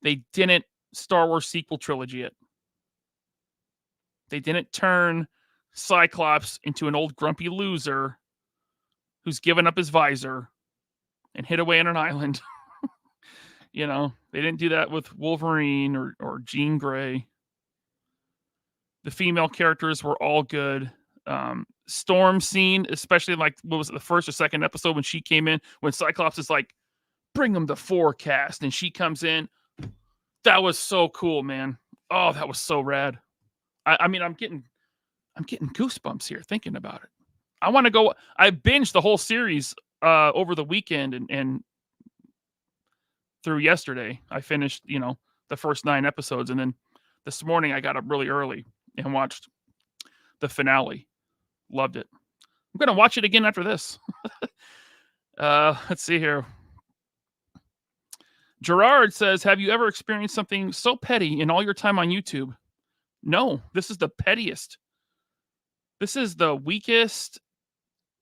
They didn't Star Wars sequel trilogy it. They didn't turn Cyclops into an old grumpy loser who's given up his visor and hid away on an island. They didn't do that with Wolverine or Jean Grey. The female characters were all good. Storm scene, especially like, what was it, the first or second episode when she came in, when Cyclops is like, bring them the forecast, and she comes in. That was so cool, man. Oh, that was so rad. I'm getting goosebumps here thinking about it. I want to go. I binged the whole series over the weekend and through yesterday. I finished, the first 9 episodes, and then this morning I got up really early and watched the finale. Loved it. I'm gonna watch it again after this. Let's see here. Gerard says, have you ever experienced something so petty in all your time on YouTube? No, this is the pettiest. This is the weakest.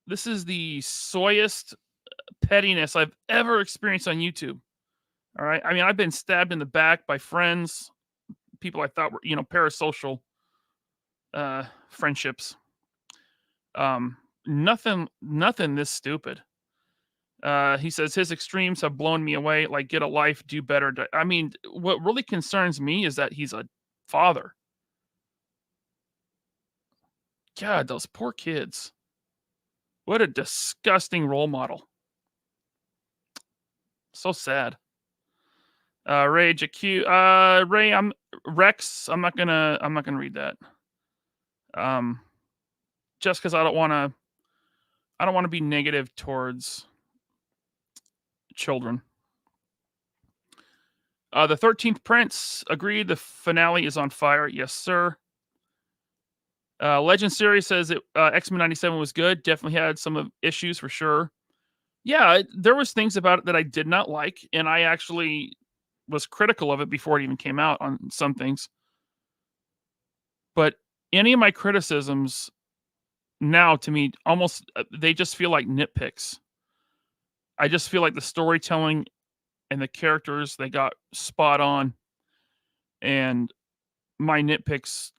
This is the soyest pettiness I've ever experienced on YouTube. All right. I mean, I've been stabbed in the back by friends, people I thought were, parasocial friendships. Nothing this stupid. He says his extremes have blown me away. Like, get a life, do better. I mean, what really concerns me is that he's a father. God, those poor kids. What a disgusting role model. So sad. Ray JQ. Ray, I'm Rex. I'm not gonna read that. Just because I don't want to be negative towards children. The 13th Prince agreed. The finale is on fire. Yes, sir. Legend Series says that X-Men 97 was good. Definitely had some issues for sure. Yeah, there was things about it that I did not like, and I actually was critical of it before it even came out on some things. But any of my criticisms now, to me, almost they just feel like nitpicks. I just feel like the storytelling and the characters, they got spot on. And my nitpicks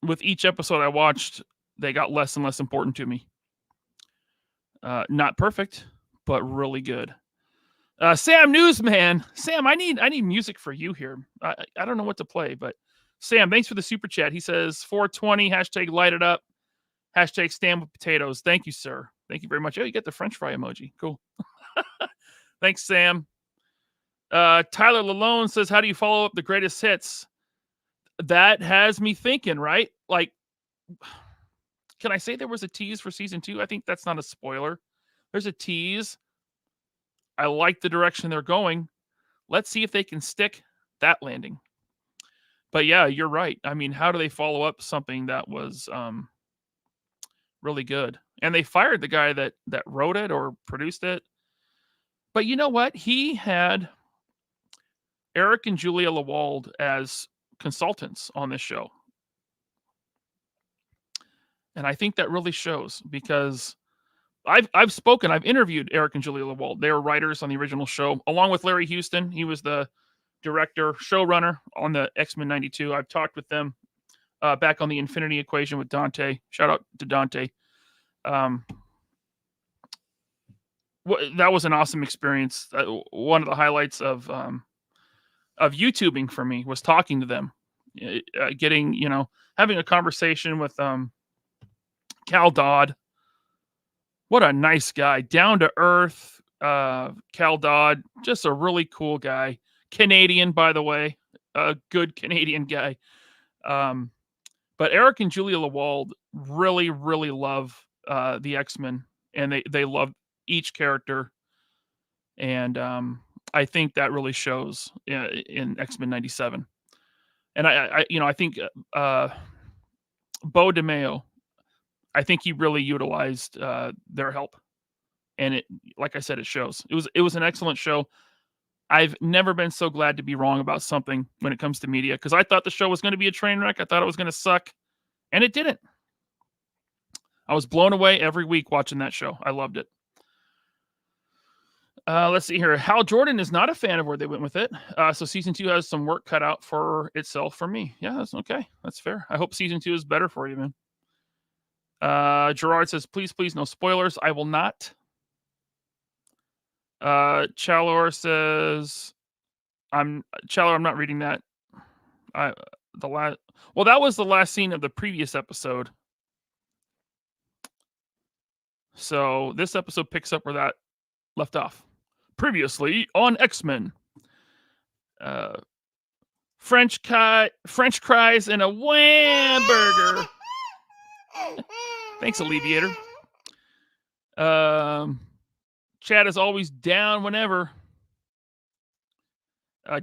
with each episode I watched, they got less and less important to me. Not perfect, but really good. Sam Newsman. Sam, I need music for you here. I don't know what to play, but Sam, thanks for the super chat. He says 420, hashtag light it up, hashtag stand with potatoes. Thank you, sir. Thank you very much. Oh, you get the French fry emoji. Cool. Thanks, Sam. Tyler Lalone says, how do you follow up the greatest hits? That has me thinking, right? Like, can I say there was a tease for season 2? I think that's not a spoiler. There's a tease. I like the direction they're going. Let's see if they can stick that landing. But yeah, you're right. I mean, how do they follow up something that was really good? And they fired the guy that wrote it or produced it. But you know what? He had Eric and Julia Lewald as consultants on this show. And I think that really shows, because I've interviewed Eric and Julia Lewald. They were writers on the original show, along with Larry Houston. He was the director, showrunner on the X-Men 92. I've talked with them back on the Infinity Equation with Dante. Shout out to Dante. That was an awesome experience. One of the highlights of YouTubing for me was talking to them, getting, having a conversation with Cal Dodd. What a nice guy, down to earth. Cal Dodd, just a really cool guy. Canadian, by the way, a good Canadian guy. But Eric and Julia Lewald really, really love the X-Men, and they love each character. And I think that really shows in X-Men 97. And I think Bo DeMeo, I think he really utilized their help. And it, like I said, it shows. It was an excellent show. I've never been so glad to be wrong about something when it comes to media, because I thought the show was going to be a train wreck. I thought it was going to suck, and it didn't. I was blown away every week watching that show. I loved it. Let's see here. Hal Jordan is not a fan of where they went with it. So season 2 has some work cut out for itself for me. Yeah, that's okay. That's fair. I hope season 2 is better for you, man. Gerard says, please, no spoilers. I will not. Chalor says, I'm not reading that. That was the last scene of the previous episode. So this episode picks up where that left off. Previously on X-Men. French fries and a wham burger. Thanks, Alleviator. Chad is always down whenever.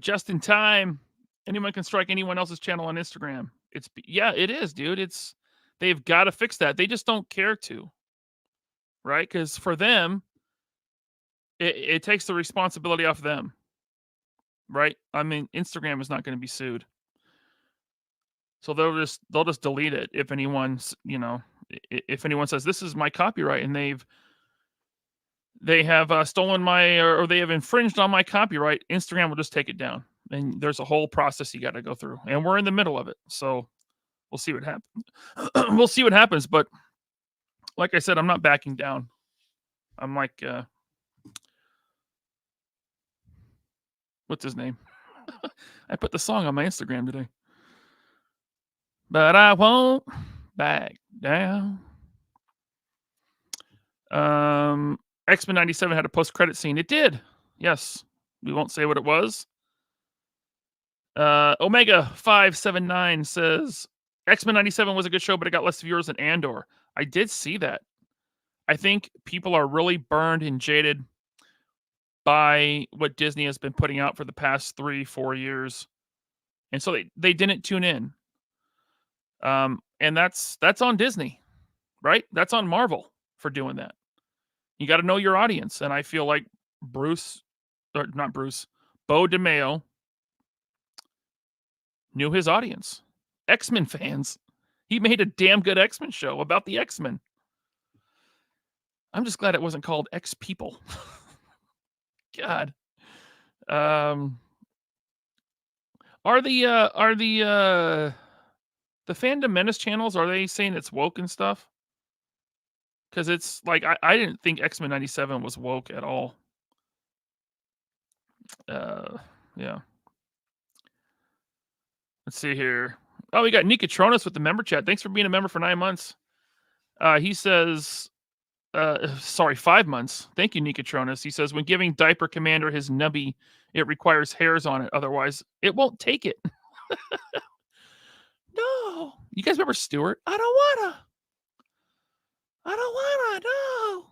Just in time. Anyone can strike anyone else's channel on Instagram. It is, dude. They've got to fix that. They just don't care to. Right? Because for them, it takes the responsibility off them. Right? I mean, Instagram is not going to be sued. So they'll just delete it if anyone's, if anyone says this is my copyright and they have stolen my or they have infringed on my copyright, Instagram will just take it down. And there's a whole process you got to go through, and we're in the middle of it. So we'll see what happens. We'll see what happens. But like I said, I'm not backing down. I'm like, what's his name? I put the song on my Instagram today. But I won't back down. X-Men 97 had a post-credit scene. It did. Yes. We won't say what it was. Omega 579 says, X-Men 97 was a good show, but it got less viewers than Andor. I did see that. I think people are really burned and jaded by what Disney has been putting out for the past 3-4 years. And so they didn't tune in. And that's on Disney, right? That's on Marvel for doing that. You got to know your audience. And I feel like Bo DeMeo knew his audience. X-Men fans. He made a damn good X-Men show about the X-Men. I'm just glad it wasn't called X-People. God. Are the Fandom Menace channels, are they saying it's woke and stuff? Because it's like, I didn't think X-Men 97 was woke at all. Yeah. Let's see here. Oh, we got Nikatronis with the member chat. Thanks for being a member for 9 months. He says, 5 months. Thank you, Nikatronis. He says, when giving Diaper Commander his nubby, it requires hairs on it. Otherwise, it won't take it. No. You guys remember Stuart? I don't wanna, no.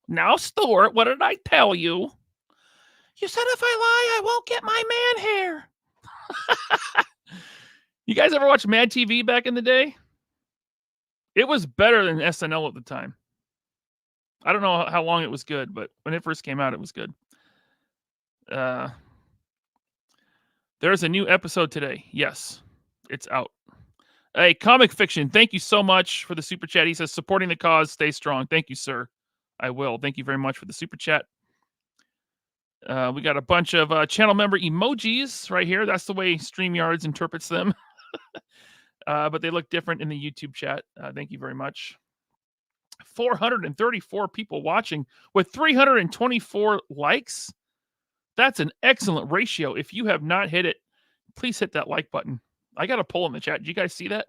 Now, Stuart, what did I tell you? You said if I lie, I won't get my man hair. You guys ever watch Mad TV back in the day? It was better than SNL at the time. I don't know how long it was good, but when it first came out, it was good. There's a new episode today. Yes, it's out. Hey, Comic Fiction, thank you so much for the super chat. He says, supporting the cause, stay strong. Thank you, sir. I will. Thank you very much for the super chat. We got a bunch of channel member emojis right here. That's the way StreamYards interprets them. But they look different in the YouTube chat. Thank you very much. 434 people watching with 324 likes. That's an excellent ratio. If you have not hit it, please hit that like button. I got a poll in the chat. Did you guys see that?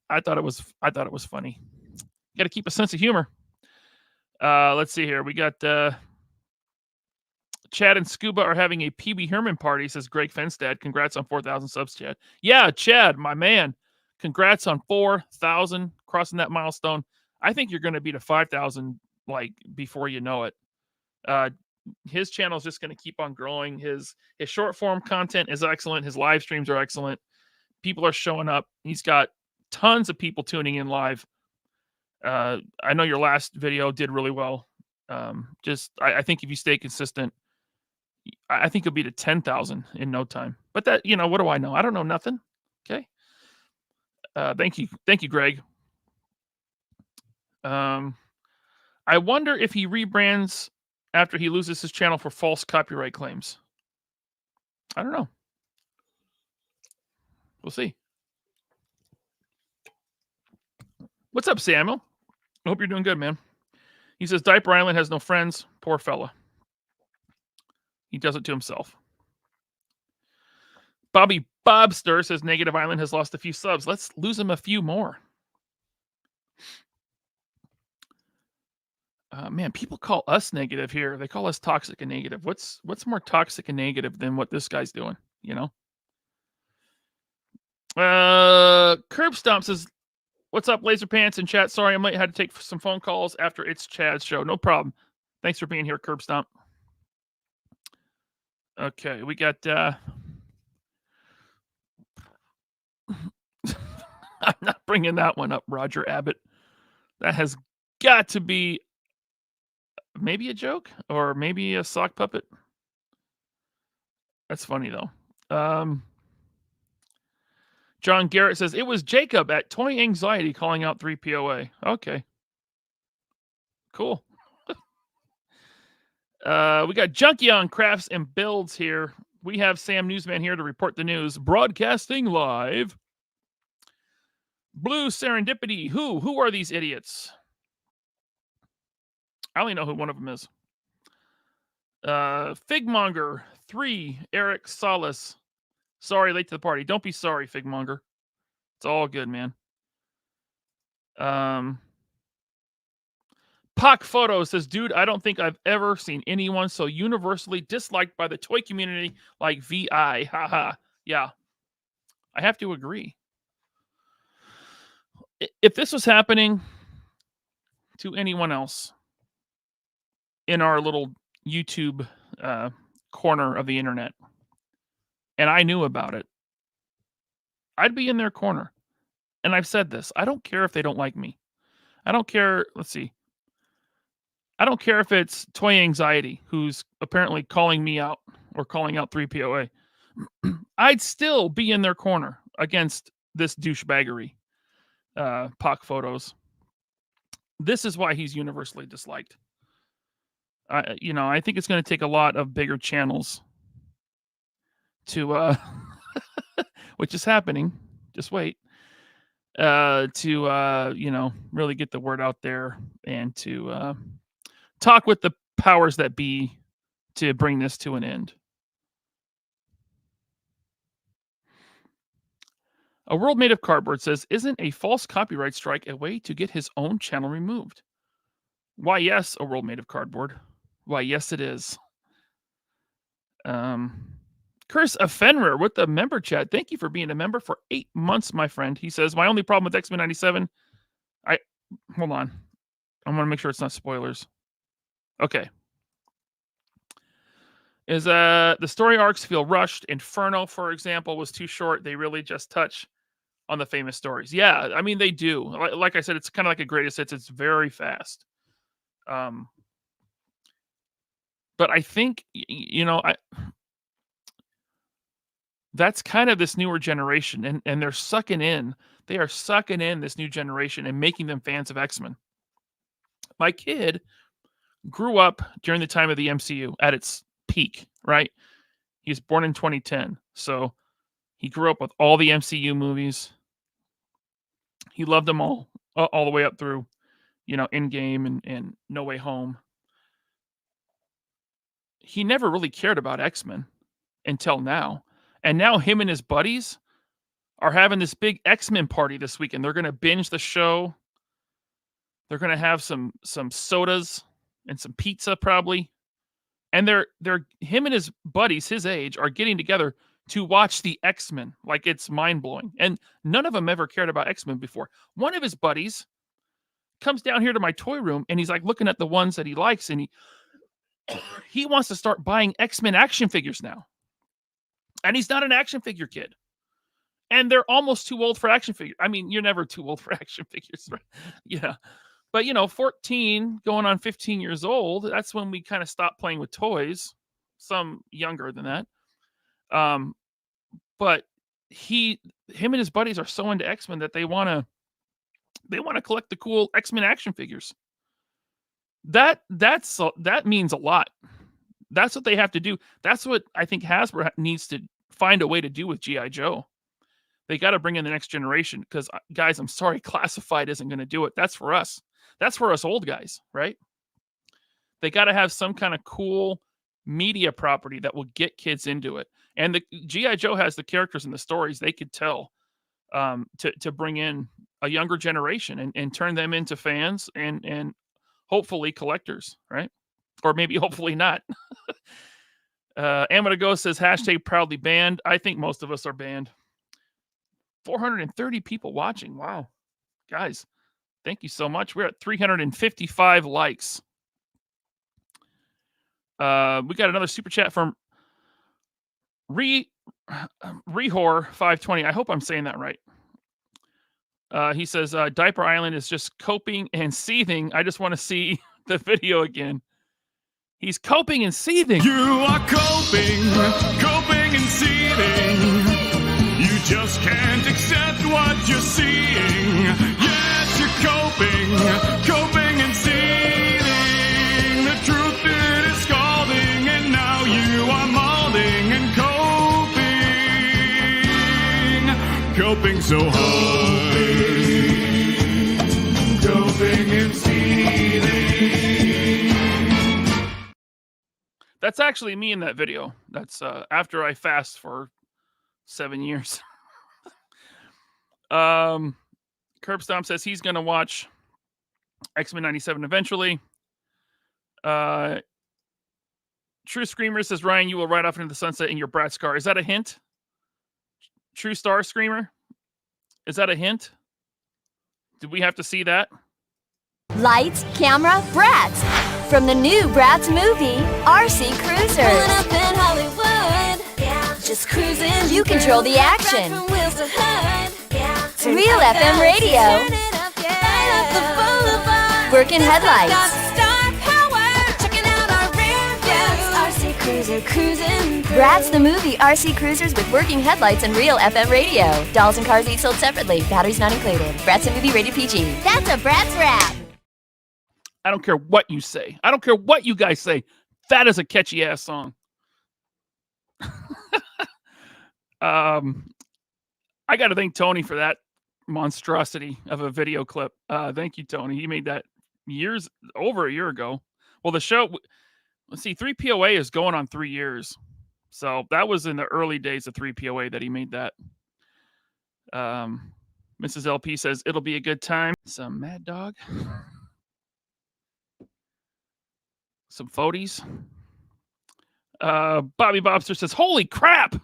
I thought it was funny. Got to keep a sense of humor. Let's see here. We got Chad and Scuba are having a PB Herman party, says Greg Fenstad. Congrats on 4,000 subs, Chad. Yeah, Chad, my man. Congrats on 4,000, crossing that milestone. I think you're going to be to 5,000 like before you know it. His channel is just going to keep on growing. His short form content is excellent. His live streams are excellent. People are showing up. He's got tons of people tuning in live. I know your last video did really well. I think if you stay consistent, I think you'll be to 10,000 in no time. But that, what do I know? I don't know nothing. Okay. Thank you, Greg. I wonder if he rebrands after he loses his channel for false copyright claims. I don't know. We'll see. What's up, Samuel? I hope you're doing good, man. He says Diaper Island has no friends. Poor fella. He does it to himself. Bobby Bobster says Negative Island has lost a few subs. Let's lose him a few more. Man, people call us negative here. They call us toxic and negative. What's more toxic and negative than what this guy's doing? You know. Curb Stomp says, "What's up, Laser Pants in chat? Sorry, I might have to take some phone calls after it's Chad's show. No problem. Thanks for being here, Curb Stomp." Okay, we got. I'm not bringing that one up, Roger Abbott. That has got to be maybe a joke or maybe a sock puppet. That's funny though. John Garrett says it was Jacob at Toy Anxiety calling out 3POA. Okay. Cool. We got Junkie on Crafts and Builds here. We have Sam Newsman here to report the news. Broadcasting live. Blue Serendipity. Who are these idiots? I only know who one of them is. Figmonger 3. Eric Solace. Sorry, late to the party. Don't be sorry, Figmonger. It's all good, man. Pock Photo says, dude, I don't think I've ever seen anyone so universally disliked by the toy community like VI. Haha. Yeah. I have to agree. If this was happening to anyone else in our little YouTube corner of the internet, and I knew about it, I'd be in their corner. And I've said this. I don't care if they don't like me. I don't care. Let's see. I don't care if it's Toy Anxiety, who's apparently calling me out or calling out 3POA. I'd still be in their corner against this douchebaggery. Pock Photos. This is why he's universally disliked. I think it's going to take a lot of bigger channels to, which is happening. Just wait. To really get the word out there and to talk with the powers that be to bring this to an end. A World Made of Cardboard says, isn't a false copyright strike a way to get his own channel removed? Why, yes, A World Made of Cardboard. Why, yes, it is. Curse of Fenrir with the member chat. Thank you for being a member for 8 months, my friend. He says, my only problem with X-Men 97... Hold on. I want to make sure it's not spoilers. Okay. Is the story arcs feel rushed. Inferno, for example, was too short. They really just touch on the famous stories. Yeah, I mean, they do. Like I said, it's kind of like a greatest hits. It's very fast. But I think, that's kind of this newer generation, and they're sucking in. They are sucking in this new generation and making them fans of X-Men. My kid grew up during the time of the MCU at its peak, right? He was born in 2010. So he grew up with all the MCU movies. He loved them all the way up through, Endgame and No Way Home. He never really cared about X-Men until now. And now him and his buddies are having this big X-Men party this weekend. They're going to binge the show. They're going to have some sodas and some pizza probably. And they're him and his buddies, his age, are getting together to watch the X-Men. Like, it's mind-blowing. And none of them ever cared about X-Men before. One of his buddies comes down here to my toy room, and he's like looking at the ones that he likes, and he wants to start buying X-Men action figures now. And he's not an action figure kid. And they're almost too old for action figures. I mean, you're never too old for action figures, right? Yeah. But, 14 going on 15 years old, that's when we kind of stop playing with toys. Some younger than that. But him and his buddies are so into X-Men that they want to collect the cool X-Men action figures. That means a lot. That's what they have to do. That's what I think Hasbro needs to find a way to do with G.I. Joe. They got to bring in the next generation because, guys, I'm sorry, classified isn't going to do it. That's for us. That's for us old guys, right? They got to have some kind of cool media property that will get kids into it. And the G.I. Joe has the characters and the stories they could tell to bring in a younger generation and turn them into fans and hopefully collectors, right? Or maybe hopefully not. Amada Ghost says, #proudly banned. I think most of us are banned. 430 people watching. Wow. Guys, thank you so much. We're at 355 likes. We got another super chat from Rehor520. I hope I'm saying that right. He says, Diaper Island is just coping and seething. I just want to see the video again. He's coping and seething. You are coping and seething. You just can't accept what you're seeing. Yes, you're coping and seething. The truth it is scalding, and now you are molding and coping so hard. Coping and seething. That's actually me in that video. That's after I fast for 7 years. Curb Stomp says he's going to watch X-Men 97 eventually. True Screamer says, Ryan, you will ride off into the sunset in your Bratz car. Is that a hint? True Star Screamer? Is that a hint? Did we have to see that? Lights, camera, Bratz. From the new Bratz movie, RC Cruiser. Pulling up in Hollywood. Yeah. Just cruising. You control the action. From wheels to hood. Yeah. Real FM radio. Turn it up, yeah. Light up the boulevard. Working headlights. Star power. Checking out our rear views. RC Cruiser cruising. Bratz the movie, RC Cruisers with working headlights and real FM radio. Dolls and cars each sold separately. Batteries not included. Bratz the movie rated PG. That's a Bratz rap. I don't care what you say. I don't care what you guys say. That is a catchy ass song. I got to thank Tony for that monstrosity of a video clip. Thank you, Tony. He made that over a year ago. Well, the show, let's see, 3POA is going on 3 years. So that was in the early days of 3POA that he made that. Mrs. LP says, it'll be a good time. Some Mad Dog. Some photies. Bobby Bobster says, holy crap.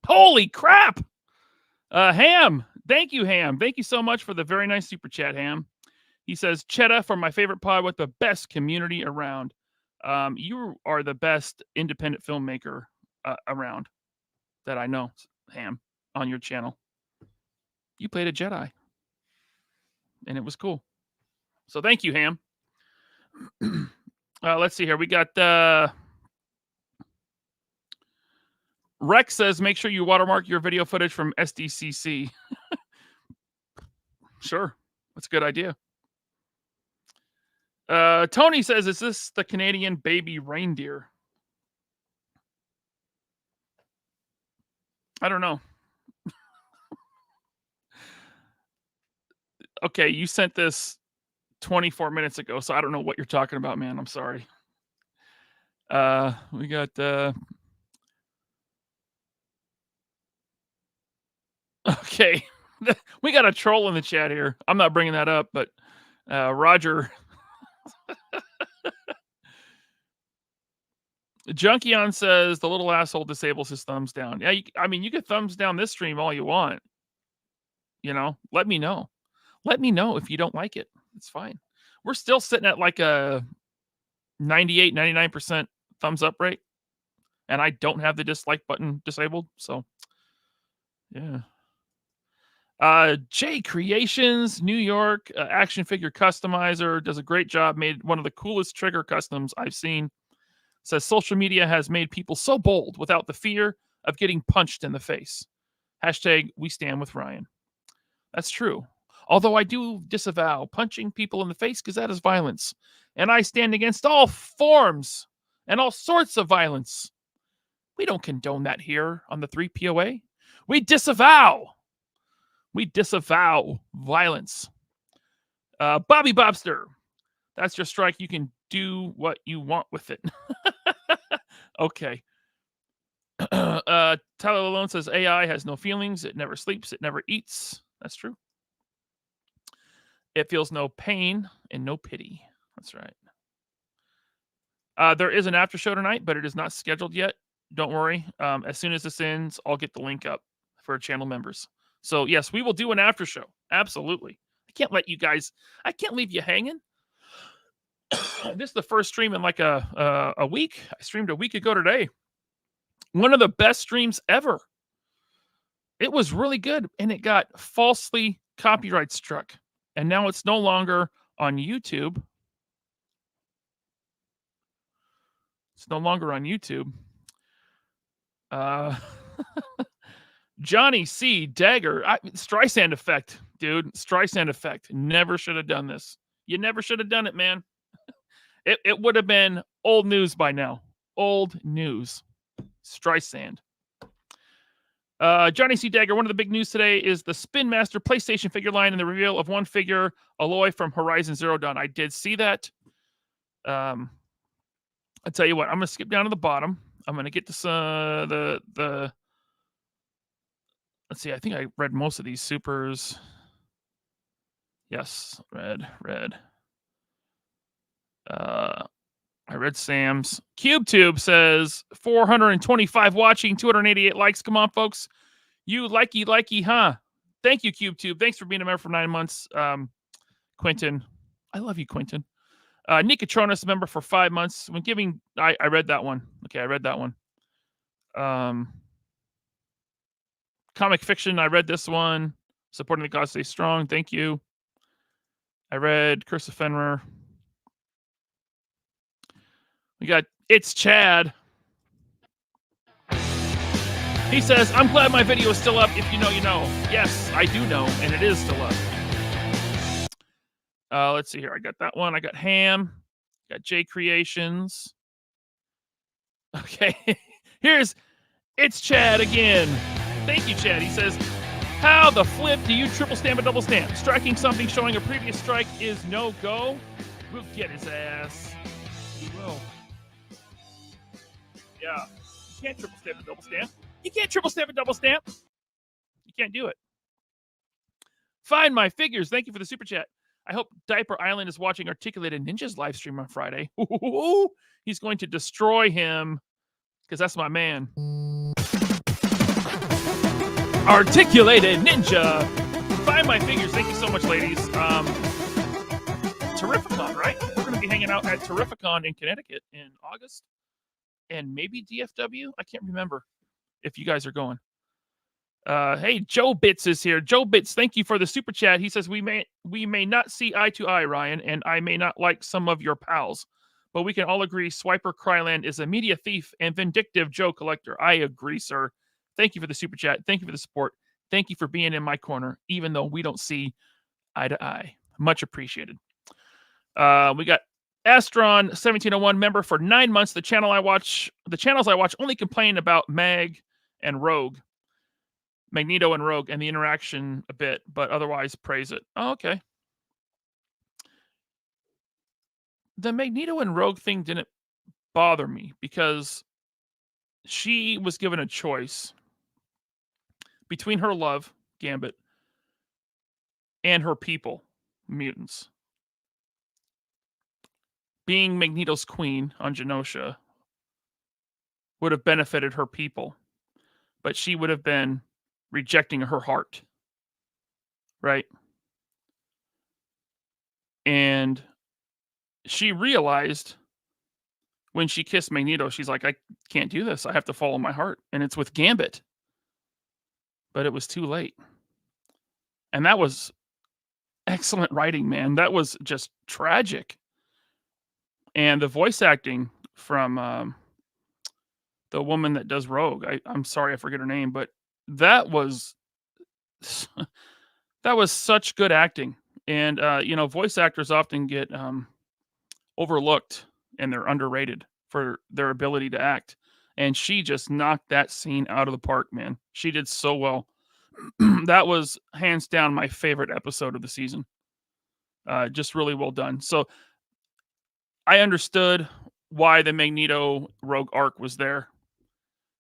Holy crap. Ham. Thank you, Ham. Thank you so much for the very nice super chat, Ham. He says, Chetta from my favorite pod with the best community around. You are the best independent filmmaker around that I know, Ham, on your channel. You played a Jedi. And it was cool. So thank you, Ham. Let's see here. We got Rex says, make sure you watermark your video footage from SDCC. Sure. That's a good idea. Tony says, is this the Canadian baby reindeer? I don't know. Okay, you sent this 24 minutes ago, so I don't know what you're talking about, man. I'm sorry. We got okay. We got a troll in the chat here. I'm not bringing that up, but Roger Junkion says the little asshole disables his thumbs down. Yeah, you can thumbs down this stream all you want. You know, let me know. Let me know if you don't like it. It's fine. We're still sitting at like a 98, 99% thumbs up rate. And I don't have the dislike button disabled. So, yeah. J Creations, New York, action figure customizer, does a great job. Made one of the coolest trigger customs I've seen. Says social media has made people so bold without the fear of getting punched in the face. Hashtag we stand with Ryan. That's true. Although I do disavow punching people in the face because that is violence. and I stand against all forms and all sorts of violence. We don't condone that here on the 3POA. We disavow violence. Bobby Bobster, that's your strike. You can do what you want with it. Okay. Tyler Lalone says AI has no feelings. It never sleeps. It never eats. That's true. It feels no pain and no pity. That's right. There is an after show tonight, but it is not scheduled yet. Don't worry. As soon as this ends, I'll get the link up for channel members. So yes, we will do an after show. Absolutely. I can't leave you hanging. This is the first stream in like a week. I streamed a week ago today. One of the best streams ever. It was really good, and it got falsely copyright struck. And now it's no longer on YouTube. It's no longer on YouTube. Johnny C. Dagger. Streisand effect, dude. Streisand effect. Never should have done this. You never should have done it, man. It would have been old news by now. Old news. Streisand. Johnny C. Dagger, one of the big news today is the Spin Master PlayStation figure line and the reveal of one figure, Aloy from Horizon Zero Dawn. I did see that. I'll tell you what, I'm going to skip down to the bottom. I'm going to get to let's see, I think I read most of these supers. Yes, read. I read Sam's. CubeTube says 425 watching, 288 likes. Come on, folks. You likey, huh? Thank you, CubeTube. Thanks for being a member for 9 months. Quentin. I love you, Quentin. Nicotronus, member for 5 months. When giving, I read that one. Okay, I read that one. Comic Fiction, I read this one. Supporting the cause, stay strong. Thank you. I read Curse of Fenrir. We got It's Chad. He says, I'm glad my video is still up. If you know, you know. Yes, I do know, and it is still up. Let's see here. I got that one. I got Ham. Got J Creations. Okay. Here's It's Chad again. Thank you, Chad. He says, how the flip do you triple stamp a double stamp? Striking something showing a previous strike is no go. We'll get his ass. We will. Yeah. You can't triple stamp a double stamp. You can't triple stamp a double stamp. You can't do it. Find my figures. Thank you for the super chat. I hope Diaper Island is watching Articulated Ninja's live stream on Friday. Ooh, he's going to destroy him because that's my man. Articulated Ninja. Find my figures. Thank you so much, ladies. Terrificon, right? We're going to be hanging out at Terrificon in Connecticut in August. And maybe DFW? I can't remember if you guys are going. Hey, Joe Bits is here. Joe Bits, thank you for the super chat. He says, we may not see eye to eye, Ryan, and I may not like some of your pals, but we can all agree Swiper Kryland is a media thief and vindictive Joe collector. I agree, sir. Thank you for the super chat. Thank you for the support. Thank you for being in my corner, even though we don't see eye to eye. Much appreciated. We got Astron 1701 member for 9 months. The channels I watch only complain about Magneto and Rogue, and the interaction a bit, but otherwise praise it. Oh, okay. The Magneto and Rogue thing didn't bother me because she was given a choice between her love, Gambit, and her people, mutants. Being Magneto's queen on Genosha would have benefited her people, but she would have been rejecting her heart, right? And she realized when she kissed Magneto, she's like, I can't do this. I have to follow my heart. And it's with Gambit. But it was too late. And that was excellent writing, man. That was just tragic. And the voice acting from the woman that does Rogue, I'm sorry I forget her name, but that was such good acting. And voice actors often get overlooked and they're underrated for their ability to act. And she just knocked that scene out of the park, man. She did so well. That was hands down my favorite episode of the season. Just really well done. So I understood why the Magneto Rogue arc was there,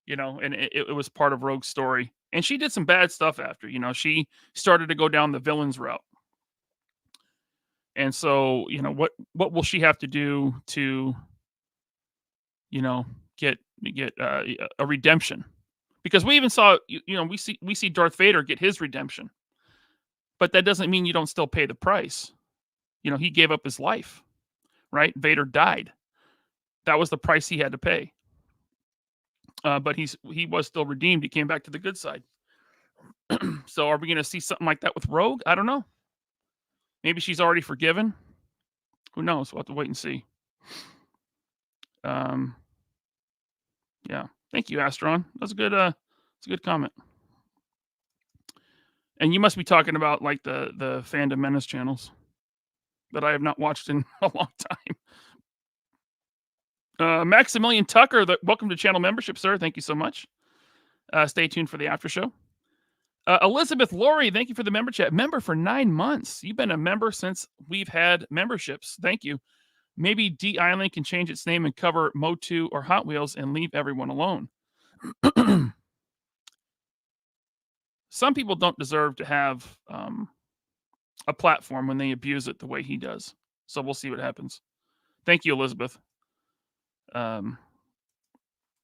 and it was part of Rogue's story. And she did some bad stuff after, she started to go down the villain's route. And so, what will she have to do to, get a redemption? Because we even saw, we see Darth Vader get his redemption, but that doesn't mean you don't still pay the price. He gave up his life, right? Vader died. That was the price he had to pay. But he was still redeemed. He came back to the good side. So are we going to see something like that with Rogue? I don't know. Maybe she's already forgiven. Who knows? We'll have to wait and see. Yeah. Thank you, Astron. That's a good. It's a good comment. And you must be talking about like the Fandom Menace channels that I have not watched in a long time. Maximilian Tucker, welcome to channel membership, sir. Thank you so much. Stay tuned for the after show. Elizabeth Laurie, thank you for the member chat. Member for 9 months. You've been a member since we've had memberships. Thank you. Maybe D Island can change its name and cover Motu or Hot Wheels and leave everyone alone. Some people don't deserve to have a platform when they abuse it the way he does. So we'll see what happens. Thank you, Elizabeth. All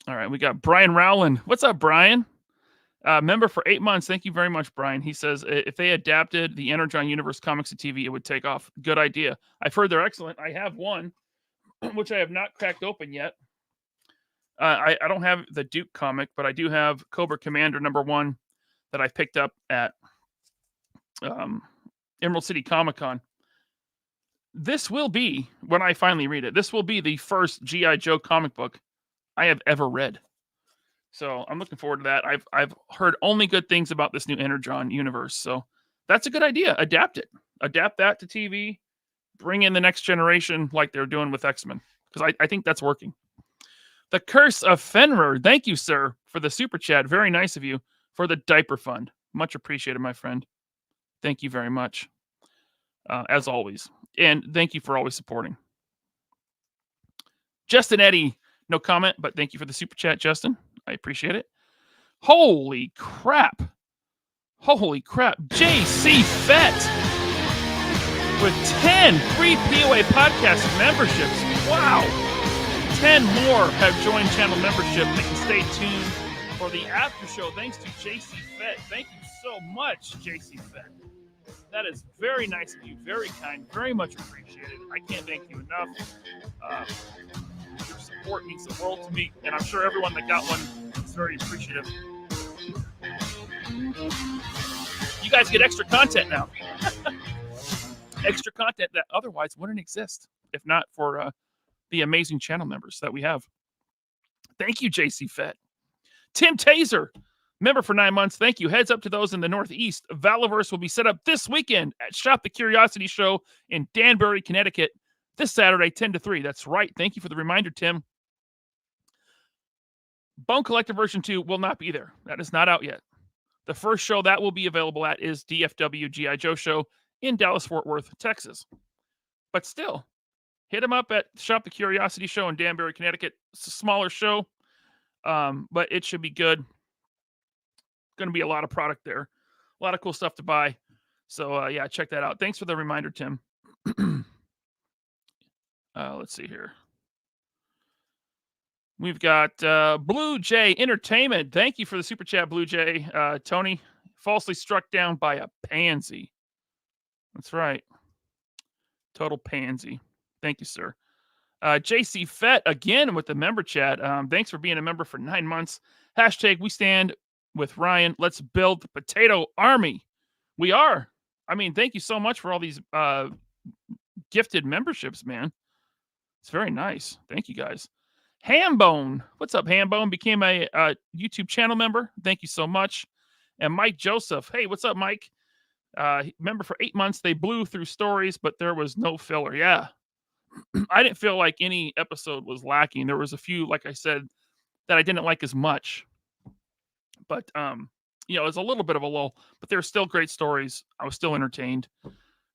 right, we got Brian Rowland. What's up, Brian? Member for 8 months. Thank you very much, Brian. He says, if they adapted the Energon Universe comics to TV, it would take off. Good idea. I've heard they're excellent. I have one, which I have not cracked open yet. I don't have the Duke comic, but I do have Cobra Commander #1 that I picked up at Emerald City Comic-Con. This will be, when I finally read it, this will be the first G.I. Joe comic book I have ever read. So I'm looking forward to that. I've heard only good things about this new Energon universe. So that's a good idea. Adapt it. Adapt that to TV. Bring in the next generation like they're doing with X-Men. Because I think that's working. The Curse of Fenrir. Thank you, sir, for the super chat. Very nice of you for the diaper fund. Much appreciated, my friend. Thank you very much. As always. And thank you for always supporting. Justin Eddy. No comment, but thank you for the super chat, Justin. I appreciate it. Holy crap. Holy crap. JC Fett with 10 free POA podcast memberships. Wow. 10 more have joined channel membership. They can stay tuned for the after show. Thanks to JC Fett. Thank you so much, JC Fett. That is very nice of you. Very kind. Very much appreciated. I can't thank you enough. Your support means the world to me, and I'm sure everyone that got one is very appreciative. You guys get extra content now. Extra content that otherwise wouldn't exist if not for the amazing channel members that we have. Thank you, JC Fett. Tim Taser, member for 9 months. Thank you. Heads up to those in the Northeast. Valaverse will be set up this weekend at Shop the Curiosity Show in Danbury, Connecticut. This Saturday, 10 to 3. That's right. Thank you for the reminder, Tim. Bone Collector version 2 will not be there. That is not out yet. The first show that will be available at is DFW G.I. Joe Show in Dallas-Fort Worth, Texas. But still, hit them up at Shop the Curiosity Show in Danbury, Connecticut. It's a smaller show, but it should be good. Going to be a lot of product there. A lot of cool stuff to buy. So, yeah, check that out. Thanks for the reminder, Tim. Let's see here. We've got Blue Jay Entertainment. Thank you for the super chat, Blue Jay. Tony, falsely struck down by a pansy. That's right. Total pansy. Thank you, sir. JC Fett, again, with the member chat. Thanks for being a member for 9 months. Hashtag we stand with Ryan. Let's build the potato army. We are. I mean, thank you so much for all these gifted memberships, man. It's very nice. Thank you, guys. Hambone. What's up, Hambone? Became a YouTube channel member. Thank you so much. And Mike Joseph. Hey, what's up, Mike? Member for 8 months. They blew through stories, but there was no filler. Yeah. I didn't feel like any episode was lacking. There was a few, like I said, that I didn't like as much. But it was a little bit of a lull, but there were still great stories. I was still entertained.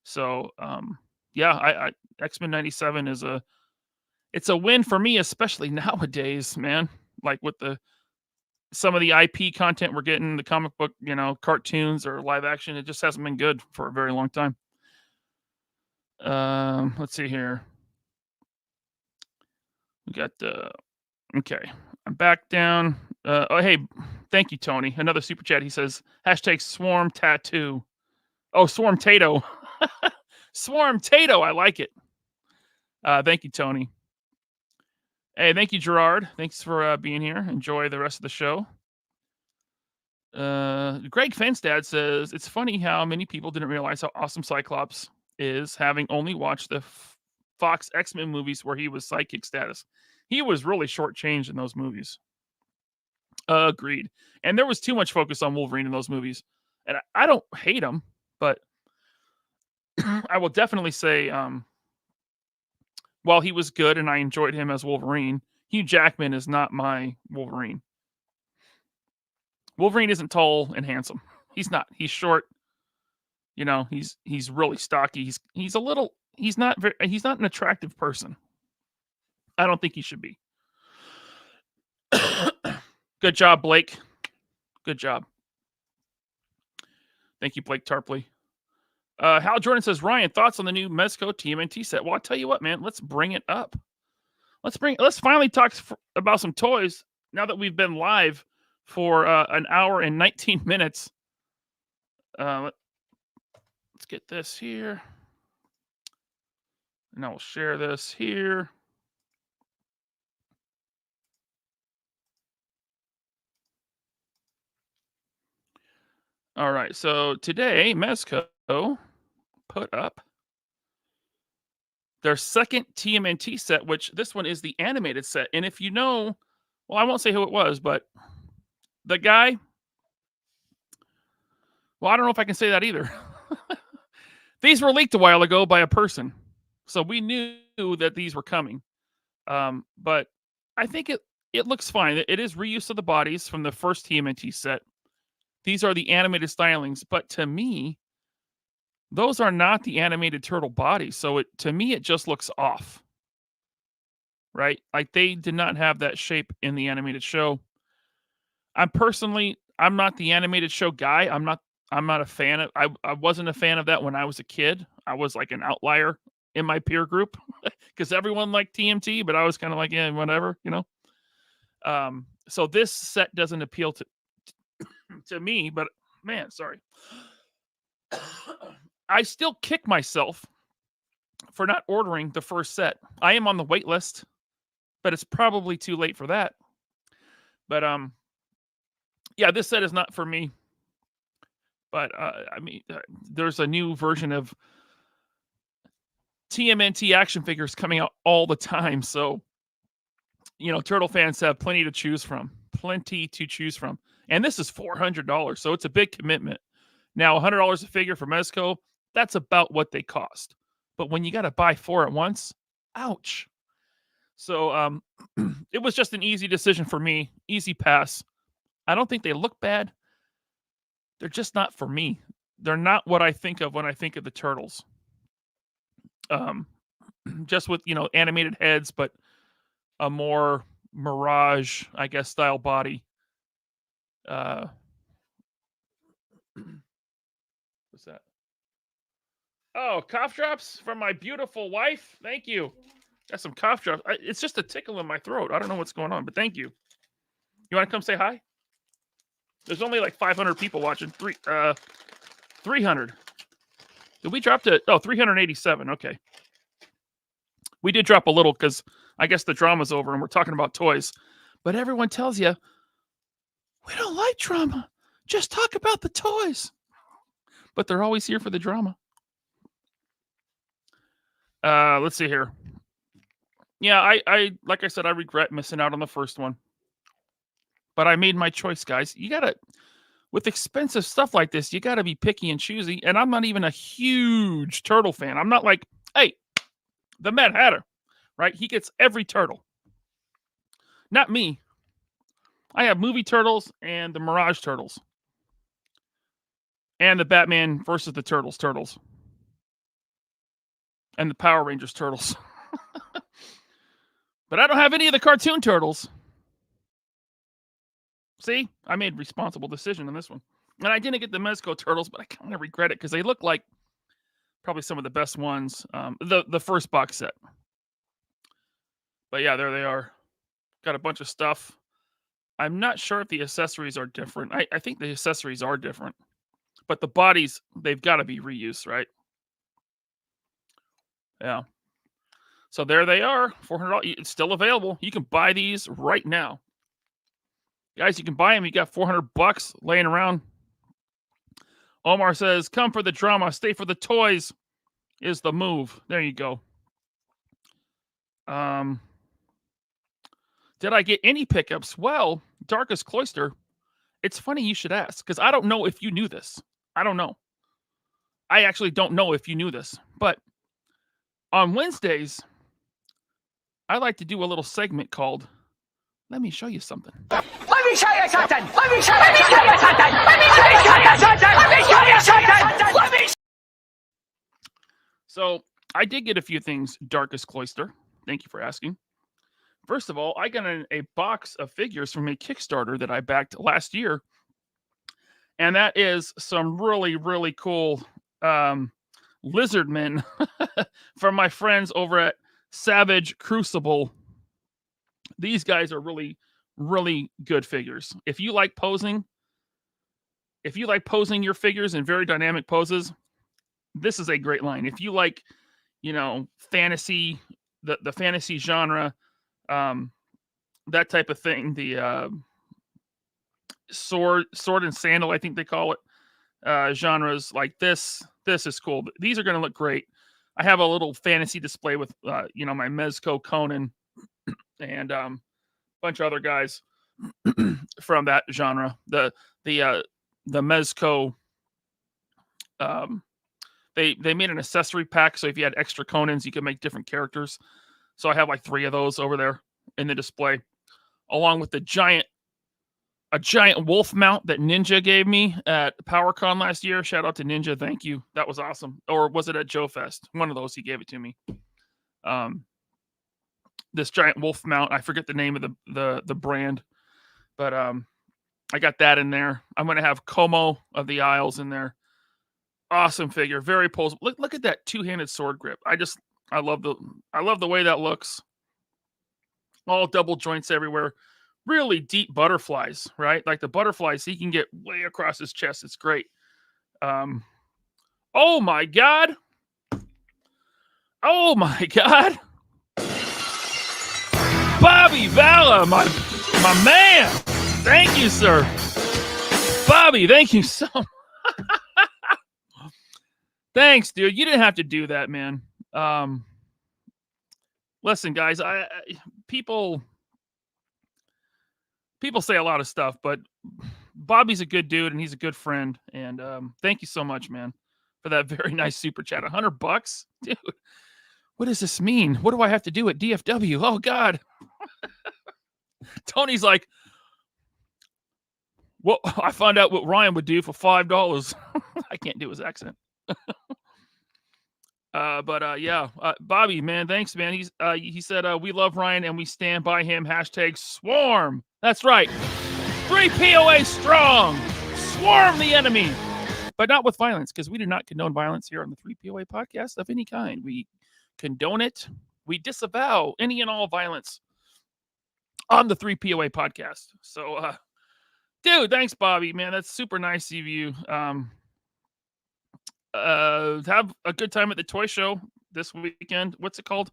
So I X-Men 97 it's a win for me, especially nowadays, man. Like with some of the IP content we're getting, the comic book, cartoons or live action, it just hasn't been good for a very long time. Let's see here. We got okay. I'm back down. Hey, thank you, Tony. Another super chat. He says, #swarm tattoo. Oh, swarm tato. Swarm tato. I like it. Thank you, Tony. Hey, thank you, Gerard. Thanks for being here. Enjoy the rest of the show. Greg Fenstad says, it's funny how many people didn't realize how awesome Cyclops is, having only watched the Fox X-Men movies where he was psychic status. He was really shortchanged in those movies. Agreed. And there was too much focus on Wolverine in those movies. And I don't hate him, but I will definitely say, while he was good and I enjoyed him as Wolverine, Hugh Jackman is not my Wolverine. Wolverine isn't tall and handsome. He's not. He's short. He's really stocky. He's not an attractive person. I don't think he should be. Good job, Blake. Good job. Thank you, Blake Tarpley. Hal Jordan says, Ryan, thoughts on the new Mezco TMNT set? Well, I'll tell you what, man. Let's bring it up. Let's finally talk about some toys now that we've been live for an hour and 19 minutes. Let's get this here. And I will share this here. All right, so today Mezco put up their second TMNT set, which this one is the animated set. And if you know, well, I won't say who it was, but the guy, well, I don't know if I can say that either. These were leaked a while ago by a person, so we knew that these were coming. But I think it looks fine. It is reuse of the bodies from the first TMNT set. These are the animated stylings, but to me, those are not the animated turtle bodies. So to me, it just looks off, right? Like they did not have that shape in the animated show. I'm not the animated show guy. I'm not a fan of. I wasn't a fan of that when I was a kid. I was like an outlier in my peer group because everyone liked TMT, but I was kind of like, yeah, whatever, So this set doesn't appeal to me, but man, sorry. I still kick myself for not ordering the first set. I am on the wait list, but it's probably too late for that. But yeah, this set is not for me. But there's a new version of TMNT action figures coming out all the time, so Turtle fans have plenty to choose from. And this is $400, so it's a big commitment. Now, $100 a figure for Mezco, that's about what they cost. But when you got to buy 4 at once, ouch. So it was just an easy decision for me, easy pass. I don't think they look bad. They're just not for me. They're not what I think of when I think of the Turtles. Just with, animated heads, but a more Mirage, I guess, style body. What's that? Oh, cough drops from my beautiful wife. Thank you. Got some cough drops. It's just a tickle in my throat. I don't know what's going on, but thank you. You want to come say hi? There's only like 500 people watching. 300. Did we drop to 387? Okay. We did drop a little because I guess the drama's over and we're talking about toys. But everyone tells you, we don't like drama. Just talk about the toys. But they're always here for the drama. Let's see here. Yeah, I like I said, I regret missing out on the first one. But I made my choice, guys. With expensive stuff like this, you gotta be picky and choosy. And I'm not even a huge Turtle fan. I'm not like, hey, The Mad Hatter, right? He gets every turtle. Not me. I have movie turtles and the Mirage turtles. And the Batman versus the turtles. And the Power Rangers turtles. But I don't have any of the cartoon turtles. See? I made a responsible decision on this one. And I didn't get the Mezco turtles, but I kind of regret it because they look like probably some of the best ones. The first box set. But yeah, there they are. Got a bunch of stuff. I'm not sure if the accessories are different. I think the accessories are different. But the bodies, they've got to be reused, right? Yeah. So there they are. $400. It's still available. You can buy these right now. Guys, you can buy them. You got $400 laying around. Omar says, come for the drama, stay for the toys is the move. There you go. Did I get any pickups? Well, Darkest Cloister, it's funny you should ask, because I don't know if you knew this. I don't know. I actually don't know if you knew this. But on Wednesdays, I like to do a little segment called Let Me Show You Something. Let me show you something! Let me show you something! Let me show you something! Let me show you something! Let me. So I did get a few things, Darkest Cloister. Thank you for asking. First of all, I got a box of figures from a Kickstarter that I backed last year. And that is some really, really cool Lizardmen from my friends over at Savage Crucible. These guys are really, really good figures. If you like posing your figures in very dynamic poses, this is a great line. If you like, fantasy, the fantasy genre, that type of thing, the sword and sandal, I think they call it, genres like this is cool. But these are going to look great. I have a little fantasy display with, my Mezco Conan and a bunch of other guys from that genre. The Mezco, they made an accessory pack, so if you had extra Conans, you could make different characters. So I have like 3 of those over there in the display, along with a giant wolf mount that Ninja gave me at PowerCon last year. Shout out to Ninja, thank you. That was awesome. Or was it at Joe Fest? One of those, he gave it to me. This giant wolf mount, I forget the name of the brand, but I got that in there. I'm gonna have Como of the Isles in there. Awesome figure, very posable. Look at that 2-handed sword grip. I love the way that looks. All double joints everywhere. Really deep butterflies, right? Like the butterflies, he can get way across his chest. It's great. Oh my God. Oh my God. Bobby Valla, my man. Thank you, sir. Bobby, thank you so much. Thanks, dude. You didn't have to do that, man. Listen, guys, people say a lot of stuff, but Bobby's a good dude and he's a good friend. And thank you so much, man, for that very nice super chat. $100, dude. What does this mean? What do I have to do at DFW? Oh God. Tony's like, well, I found out what Ryan would do for $5. I can't do his accent. Yeah, Bobby, man, thanks, man. He said, we love Ryan and we stand by him. #swarm. That's right. 3 POA strong. Swarm the enemy, but not with violence, because we do not condone violence here on the 3 POA podcast of any kind. We condone it. We disavow any and all violence on the 3 POA podcast. So, dude, thanks, Bobby, man. That's super nice of you. Have a good time at the toy show this weekend. What's it called?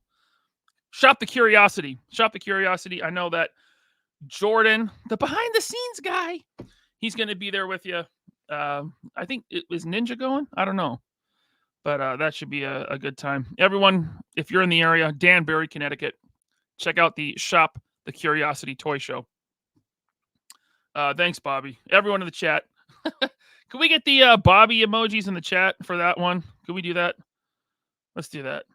Shop the Curiosity. Shop the Curiosity. I know that Jordan, the behind the scenes guy, he's going to be there with you. I think it was Ninja going. I don't know, but that should be a good time. Everyone, if you're in the area, Danbury, Connecticut, check out the Shop the Curiosity toy show. Thanks, Bobby. Everyone in the chat. Can we get the Bobby emojis in the chat for that one? Can we do that? Let's do that.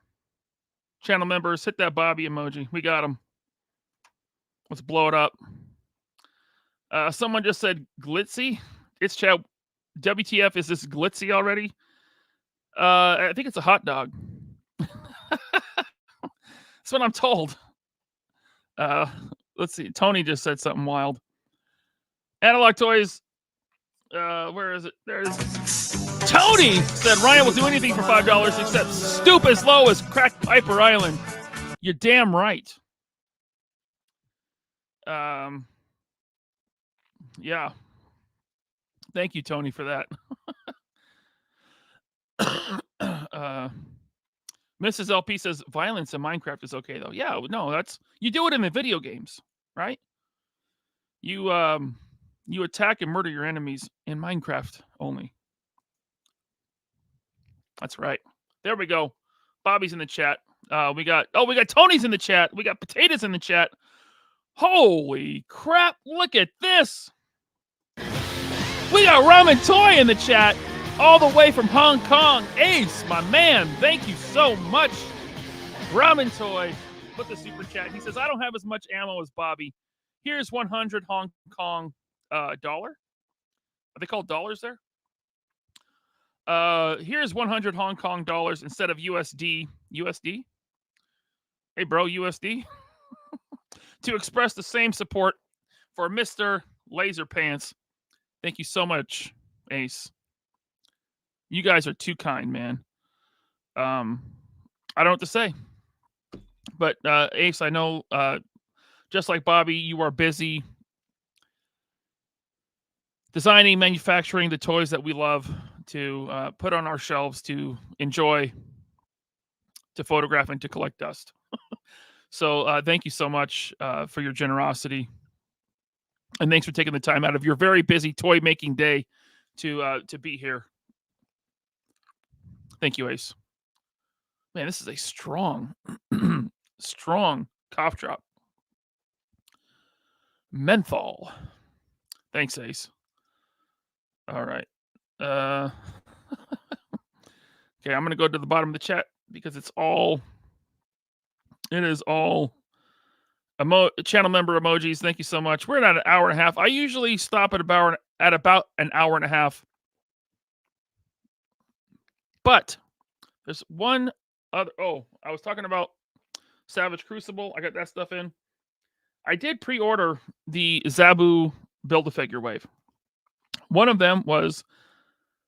Channel members, hit that Bobby emoji. We got him. Let's blow it up. Someone just said glitzy. It's chat. WTF, is this glitzy already? I think it's a hot dog. That's what I'm told. Let's see. Tony just said something wild. Analog Toys. Where is it? There it is. Tony said Ryan will do anything for $5 except stoop as low as Crack Piper Island. You're damn right. Yeah. Thank you, Tony, for that. Mrs. LP says violence in Minecraft is okay though. Yeah, no, that's you do it in the video games, right? You attack and murder your enemies in Minecraft only. That's right. There we go. Bobby's in the chat. We got Tony's in the chat. We got Potatoes in the chat. Holy crap, look at this. We got Ramen Toy in the chat. All the way from Hong Kong. Ace, my man, thank you so much. Ramen Toy put the super chat. He says, I don't have as much ammo as Bobby. Here's 100 Hong Kong dollar. Are they called dollars there? Here's 100 Hong Kong dollars instead of USD. USD? Hey, bro, USD? To express the same support for Mr. Laser Pants. Thank you so much, Ace. You guys are too kind, man. I don't know what to say. But Ace, I know just like Bobby, you are busy designing, manufacturing the toys that we love to put on our shelves, to enjoy, to photograph, and to collect dust. So thank you so much for your generosity. And thanks for taking the time out of your very busy toy making day to be here. Thank you, Ace. Man, this is a strong, strong cough drop. Menthol. Thanks, Ace. All right. Okay, I'm going to go to the bottom of the chat because it is all channel member emojis. Thank you so much. We're at an hour and a half. I usually stop at about an hour and a half. But there's one other. Oh, I was talking about Savage Crucible. I got that stuff in. I did pre-order the Zabu Build-A-Figure wave. One of them was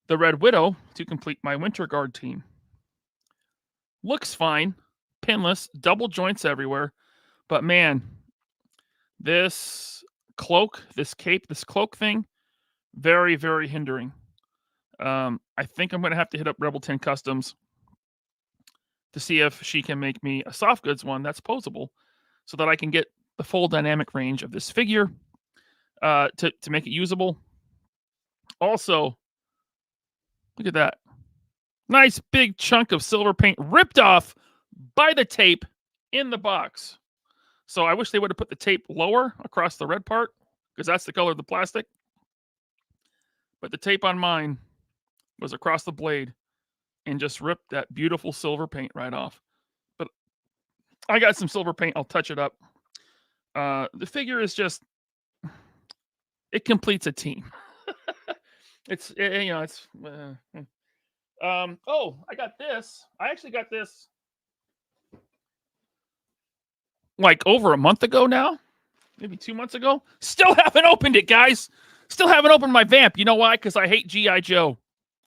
the Red Widow to complete my Winter Guard team. Looks fine. Pinless. Double joints everywhere. But man, this cloak, this cape, this cloak thing, very, very hindering. I think I'm going to have to hit up Rebel 10 Customs to see if she can make me a soft goods one that's posable so that I can get the full dynamic range of this figure to make it usable. Also, look at that. Nice big chunk of silver paint ripped off by the tape in the box. So I wish they would have put the tape lower across the red part because that's the color of the plastic. But the tape on mine was across the blade and just ripped that beautiful silver paint right off. But I got some silver paint. I'll touch it up. The figure is just, it completes a team. Oh, I got this. I actually got this like over a month ago now, maybe 2 months ago. Still haven't opened it, guys. Still haven't opened my vamp. You know why? Because I hate G.I. Joe.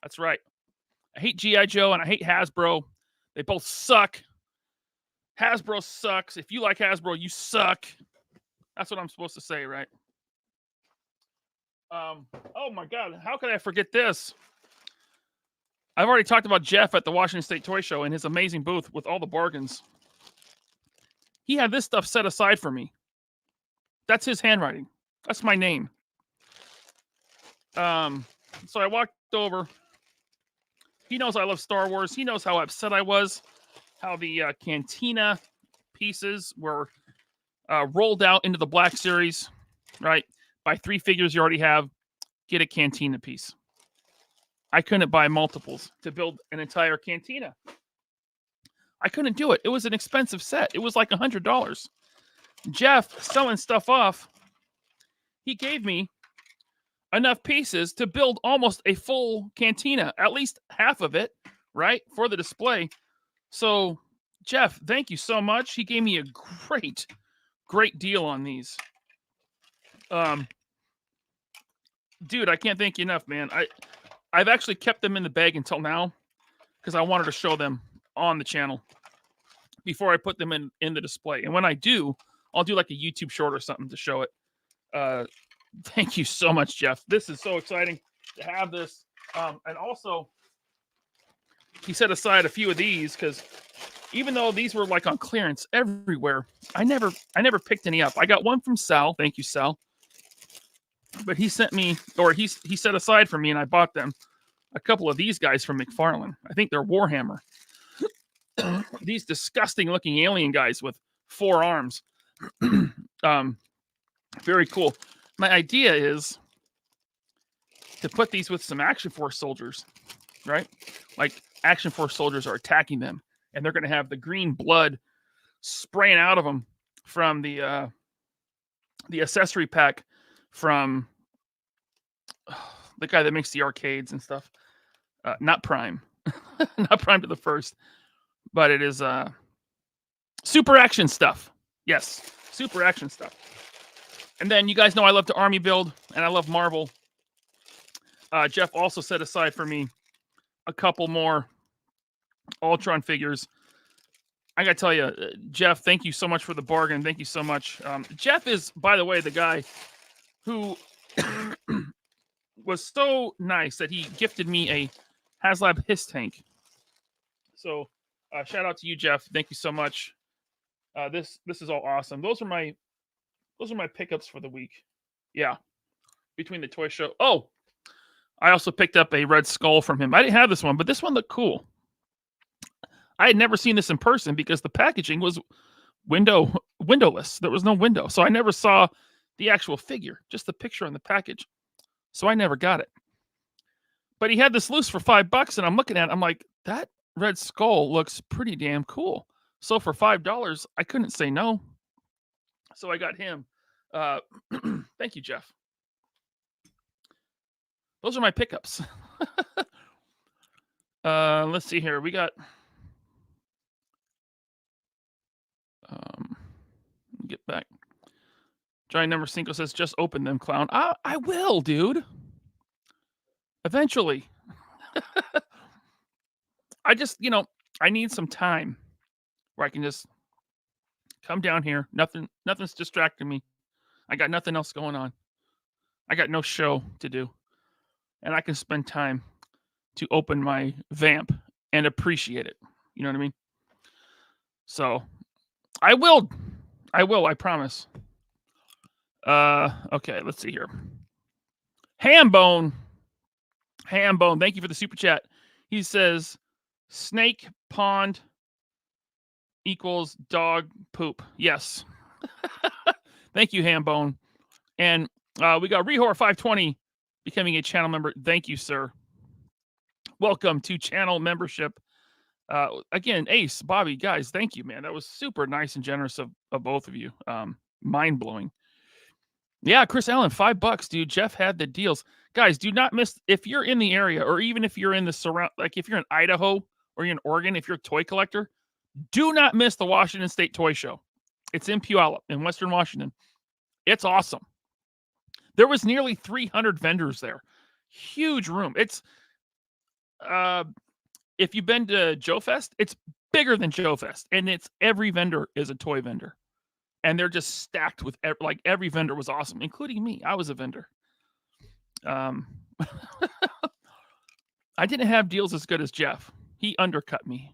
That's right. I hate G.I. Joe and I hate Hasbro. They both suck. Hasbro sucks. If you like Hasbro, you suck. That's what I'm supposed to say, right? Oh my God. How could I forget this? I've already talked about Jeff at the Washington State Toy Show and his amazing booth with all the bargains. He had this stuff set aside for me. That's his handwriting. That's my name. So I walked over. He knows I love Star Wars. He knows how upset I was. How the Cantina pieces were rolled out into the Black Series, right? Buy 3 figures you already have. Get a Cantina piece. I couldn't buy multiples to build an entire Cantina. I couldn't do it. It was an expensive set. It was like $100. Jeff, selling stuff off, he gave me enough pieces to build almost a full cantina, at least half of it, right, for the display. So, Jeff, thank you so much. He gave me a great deal on these. Dude, I can't thank you enough, man. I've actually kept them in the bag until now because I wanted to show them on the channel before I put them in the display. And when I do, I'll do like a YouTube short or something to show it. Thank you so much, Jeff. This is so exciting to have this. And also, he set aside a few of these because even though these were like on clearance everywhere, I never picked any up. I got one from Sal. Thank you, Sal. But he sent me, or he set aside for me, and I bought them. A couple of these guys from McFarlane. I think they're Warhammer. These disgusting looking alien guys with 4 arms. Very cool. My idea is to put these with some Action Force soldiers, right? Like Action Force soldiers are attacking them, and they're going to have the green blood spraying out of them from the accessory pack from the guy that makes the arcades and stuff. Not Prime. Not Prime to the first. But it is super action stuff. Yes, super action stuff. And then you guys know I love to army build, and I love Marvel. Jeff also set aside for me a couple more Ultron figures. I got to tell you, Jeff, thank you so much for the bargain. Thank you so much. Jeff is, by the way, the guy who was so nice that he gifted me a HasLab Hiss tank. So shout out to you, Jeff. Thank you so much. This is all awesome. Those are my pickups for the week. Yeah, between the toy show. Oh, I also picked up a Red Skull from him. I didn't have this one, but this one looked cool. I had never seen this in person because the packaging was windowless. There was no window, so I never saw the actual figure, just the picture on the package. So I never got it. But he had this loose for $5, and I'm looking at it. I'm like, that Red Skull looks pretty damn cool. So for $5, I couldn't say no. So I got him. Thank you, Jeff. Those are my pickups. Let's see here. We got... get back. Giant Number Cinco says, just open them, clown. I will, dude. Eventually. I just, I need some time where I can just come down here. Nothing's distracting me. I got nothing else going on. I got no show to do. And I can spend time to open my vamp and appreciate it. You know what I mean? So, I will, I promise. Okay, let's see here. Hambone, thank you for the super chat. He says, snake pond equals dog poop. Yes. Thank you, Hambone. And we got Rehor 520 becoming a channel member. Thank you, sir. Welcome to channel membership. Again, Ace, Bobby, guys, thank you, man. That was super nice and generous of both of you. Mind-blowing. Yeah, Chris Allen, $5, dude. Jeff had the deals. Guys, do not miss, if you're in the area, or even if you're in the surround, like if you're in Idaho or you're in Oregon, if you're a toy collector, do not miss the Washington State Toy Show. It's in Puyallup in Western Washington. It's awesome. There was nearly 300 vendors there. Huge room. It's, if you've been to Joe Fest, it's bigger than Joe Fest, and it's every vendor is a toy vendor. And they're just stacked with, like, every vendor was awesome, including me. I was a vendor. I didn't have deals as good as Jeff. He undercut me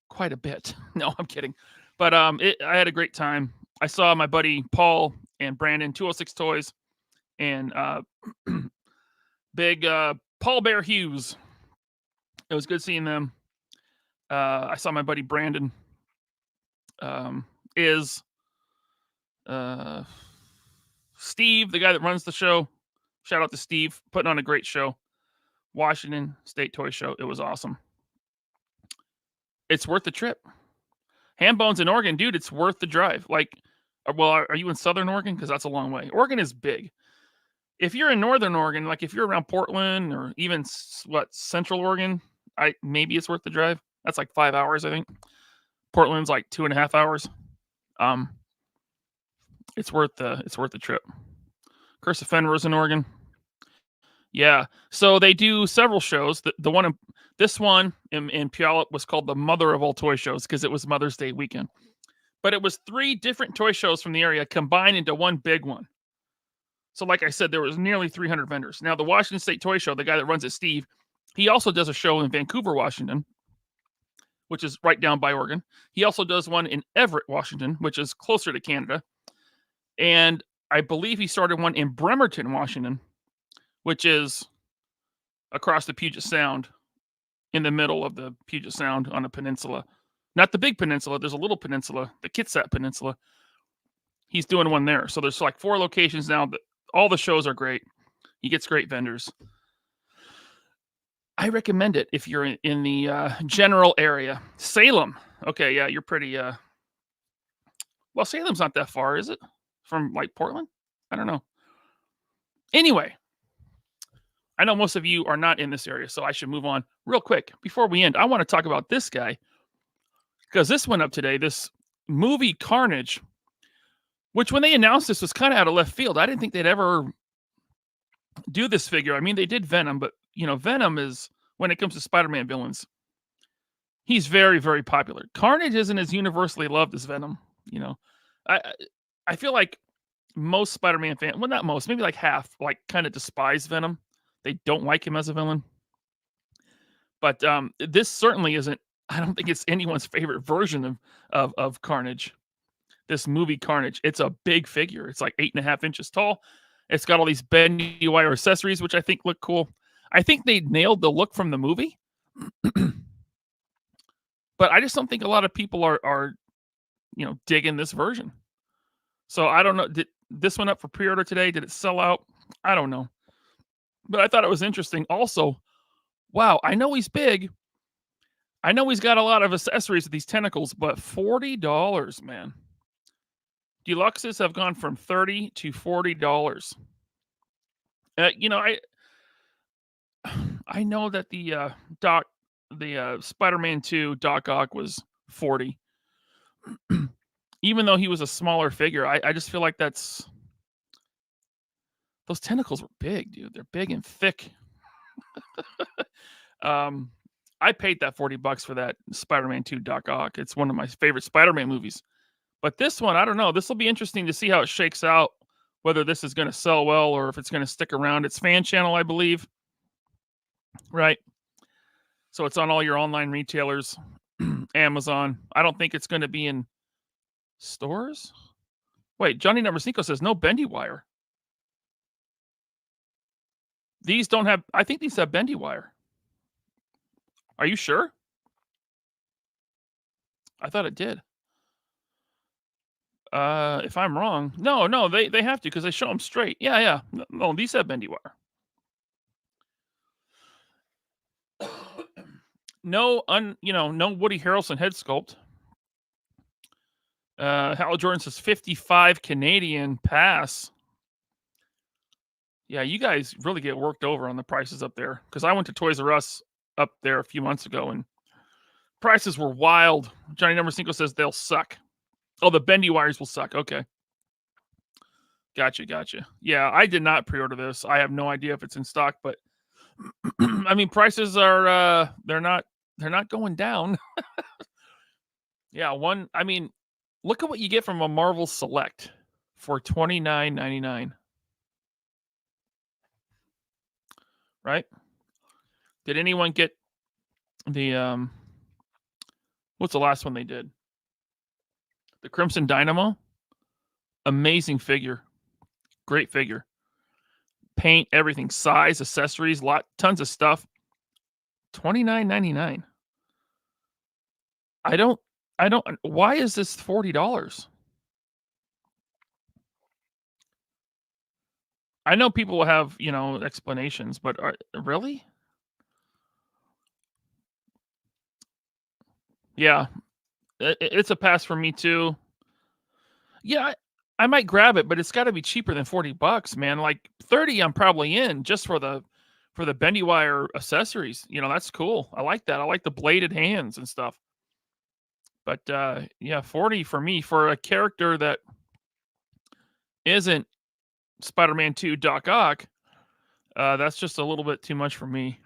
quite a bit. No, I'm kidding. But I had a great time. I saw my buddy Paul and Brandon, 206 Toys, and big Paul Bear Hughes. It was good seeing them. I saw my buddy Brandon. Steve, the guy that runs the show. Shout out to Steve, putting on a great show. Washington State Toy Show. It was awesome. It's worth the trip. Hambones in Oregon, dude, it's worth the drive. Like, well, are you in Southern Oregon? Because that's a long way. Oregon is big. If you're in Northern Oregon, like if you're around Portland or even Central Oregon, maybe it's worth the drive. That's like 5 hours, I think. Portland's like 2.5 hours. It's worth the trip. Curse of Fenrir's in Oregon. Yeah. So they do several shows. The one this one in Puyallup was called the Mother of All Toy Shows because it was Mother's Day weekend. But it was 3 different toy shows from the area combined into one big one. So like I said, there was nearly 300 vendors. Now the Washington State Toy Show, the guy that runs it, Steve, he also does a show in Vancouver, Washington, which is right down by Oregon. He also does one in Everett, Washington, which is closer to Canada. And I believe he started one in Bremerton, Washington, which is across the Puget Sound, in the middle of the Puget Sound on a peninsula. Not the big peninsula. There's a little peninsula, the Kitsap Peninsula. He's doing one there. So there's like 4 locations now. All the shows are great. He gets great vendors. I recommend it if you're in the general area. Salem. Okay, yeah, you're pretty... Well, Salem's not that far, is it? From like Portland? I don't know. Anyway, I know most of you are not in this area, so I should move on real quick. Before we end, I want to talk about this guy because this went up today, this movie Carnage, which when they announced this was kind of out of left field. I didn't think they'd ever do this figure. I mean, they did Venom, but Venom is, when it comes to Spider-Man villains, he's very, very popular. Carnage isn't as universally loved as Venom. I feel like most Spider-Man fans, well, not most, maybe like half, like kind of despise Venom. They don't like him as a villain. But this certainly isn't, I don't think it's anyone's favorite version of Carnage. This movie Carnage. It's a big figure. It's like 8.5 inches tall. It's got all these bendy wire accessories, which I think look cool. I think they nailed the look from the movie. But I just don't think a lot of people are digging this version. So I don't know. Did this went up for pre-order today? Did it sell out? I don't know. But I thought it was interesting. Also, wow, I know he's big. I know he's got a lot of accessories with these tentacles, but $40, man. Deluxes have gone from $30 to $40. I know that the Spider-Man 2 Doc Ock was $40. Even though he was a smaller figure, I just feel like those tentacles were big, dude. They're big and thick. I paid that $40 for that Spider-Man 2 Doc Ock. It's one of my favorite Spider-Man movies. But this one, I don't know. This will be interesting to see how it shakes out, whether this is going to sell well or if it's going to stick around. It's fan channel, I believe. Right? So it's on all your online retailers, Amazon. I don't think it's going to be in stores. Wait, Johnny Number 5 says no bendy wire. These don't have, I think these have bendy wire. Are you sure? I thought it did. If I'm wrong, no, they have to because they show them straight. Yeah. No, these have bendy wire. No Woody Harrelson head sculpt. Hal Jordan says 55 Canadian pass. Yeah, you guys really get worked over on the prices up there because I went to Toys R Us up there a few months ago and prices were wild. Johnny Number 5 says they'll suck. Oh, the bendy wires will suck. Okay. Gotcha. Yeah, I did not pre-order this. I have no idea if it's in stock, but I mean, prices are they're not going down. Yeah, look at what you get from a Marvel Select for $29.99. Right? Did anyone get the what's the last one they did? The Crimson Dynamo? Amazing figure. Great figure. Paint, everything, size, accessories, tons of stuff. $29.99. I don't why is this $40? I know people will have, explanations, but really? Yeah, it's a pass for me too. Yeah, I might grab it, but it's got to be cheaper than $40, man. Like 30, I'm probably in just for the bendy wire accessories. You know, that's cool. I like that. I like the bladed hands and stuff. But yeah, 40 for me for a character that isn't Spider-Man 2 Doc Ock. That's just a little bit too much for me.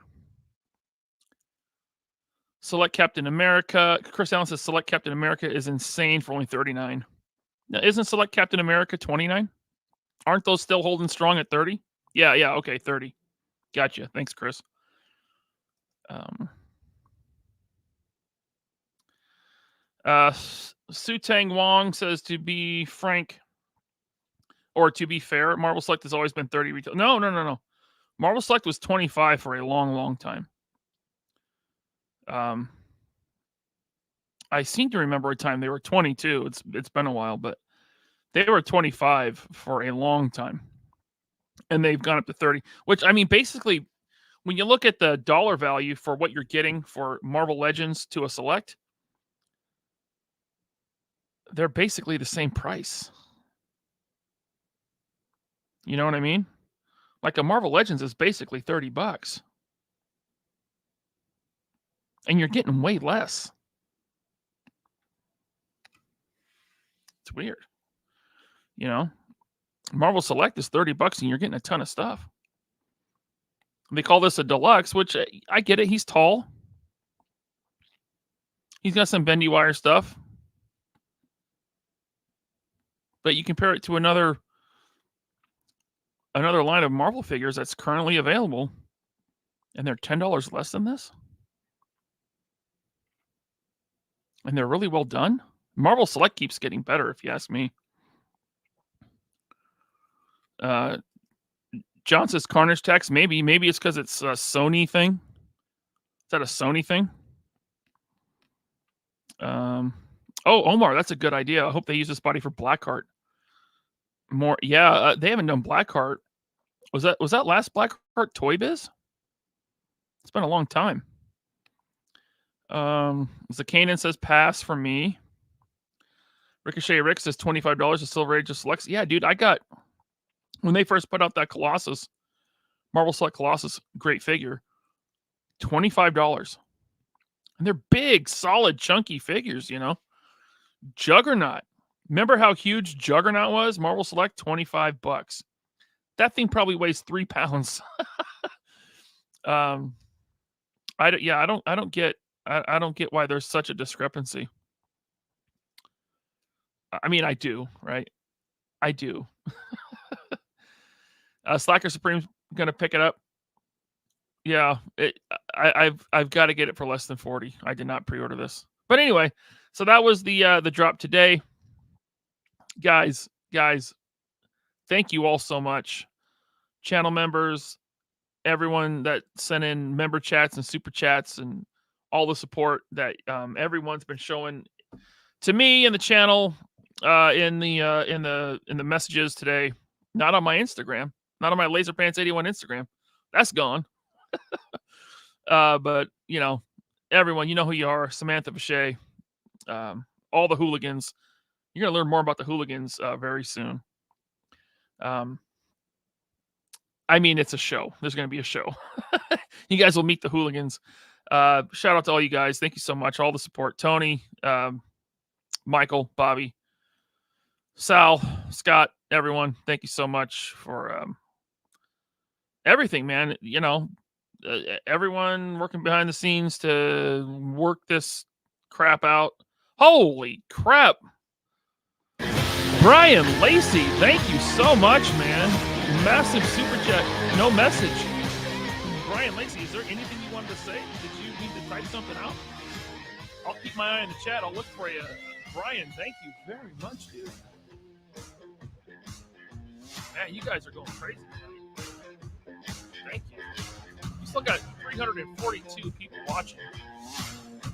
Select Captain America. Chris Allen says Select Captain America is insane for only $39. Now, isn't Select Captain America $29? Aren't those still holding strong at 30? Yeah, okay, 30. Gotcha. Thanks, Chris. Su-Tang Wong says, to be frank, or to be fair, Marvel Select has always been 30 retail. No. Marvel Select was 25 for a long time. I seem to remember a time they were 22. It's been a while, but they were 25 for a long time. And they've gone up to 30, which, I mean, basically, when you look at the dollar value for what you're getting for Marvel Legends to a Select, they're basically the same price. You know what I mean? Like a Marvel Legends is basically $30. And you're getting way less. It's weird. You know? Marvel Select is $30 and you're getting a ton of stuff. They call this a deluxe, which I get it. He's tall. He's got some bendy wire stuff. But you compare it to another line of Marvel figures that's currently available, and they're $10 less than this. And they're really well done. Marvel Select keeps getting better, if you ask me. John says Carnage Tax. Maybe it's because it's a Sony thing. Is that a Sony thing? Omar, that's a good idea. I hope they use this body for Blackheart. More, yeah. They haven't done Blackheart. Was that last Blackheart Toy Biz? It's been a long time. Zakanan says pass for me. Ricochet Rick says $25 of Silver Age of Selects. Yeah, dude, I got, when they first put out that Colossus, Marvel Select Colossus, great figure, $25. And they're big, solid, chunky figures, you know. Juggernaut. Remember how huge Juggernaut was? Marvel Select, $25. That thing probably weighs 3 pounds. I don't get why there's such a discrepancy. I mean, I do, right? I do. Slacker Supreme's gonna pick it up. Yeah, I've got to get it for less than 40. I did not pre-order this, but anyway. So that was the drop today, guys. Thank you all so much, channel members, everyone that sent in member chats and super chats, and all the support that everyone's been showing to me and the channel in the messages today. Not on my Instagram, not on my LaserPants81 Instagram. That's gone. But you know, everyone, you know who you are. Samantha Bechet, all the hooligans. You're gonna learn more about the hooligans very soon. I mean, it's a show. There's gonna be a show. You guys will meet the hooligans. Shout out to all you guys. Thank you so much. All the support. Tony, Michael, Bobby, Sal, Scott, everyone. Thank you so much for everything, man. You know, everyone working behind the scenes to work this crap out. Holy crap. Brian Lacey, thank you so much, man. Massive super chat. No message. Brian Lacey, is there anything you wanted to say? Did you need to type something out? I'll keep my eye on the chat. I'll look for you. Brian, thank you very much, dude. Man, you guys are going crazy tonight. Thank you. We still got 342 people watching.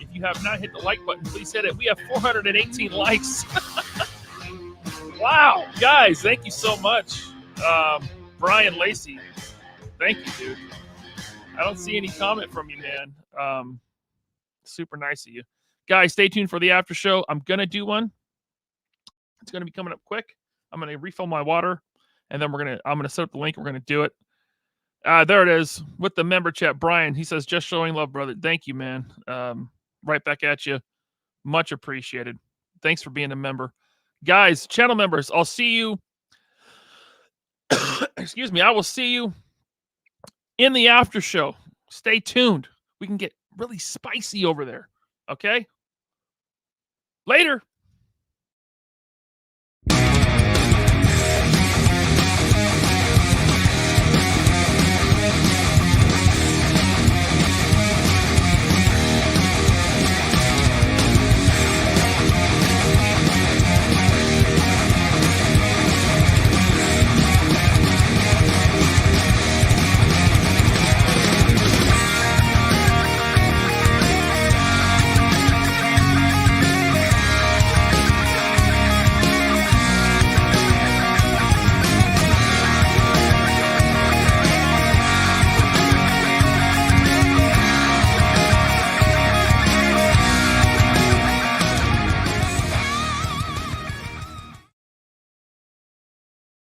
If you have not hit the like button, please hit it. We have 418 likes. Wow, guys, thank you so much. Brian Lacey, thank you, dude. I don't see any comment from you, man. Super nice of you. Guys, stay tuned for the after show. I'm going to do one. It's going to be coming up quick. I'm going to refill my water, and then I'm going to set up the link. We're going to do it. There it is with the member chat. Brian, he says, just showing love, brother. Thank you, man. Right back at you. Much appreciated. Thanks for being a member. Guys, channel members, I'll see you. Excuse me. I will see you in the after show. Stay tuned. We can get really spicy over there. Okay? Later.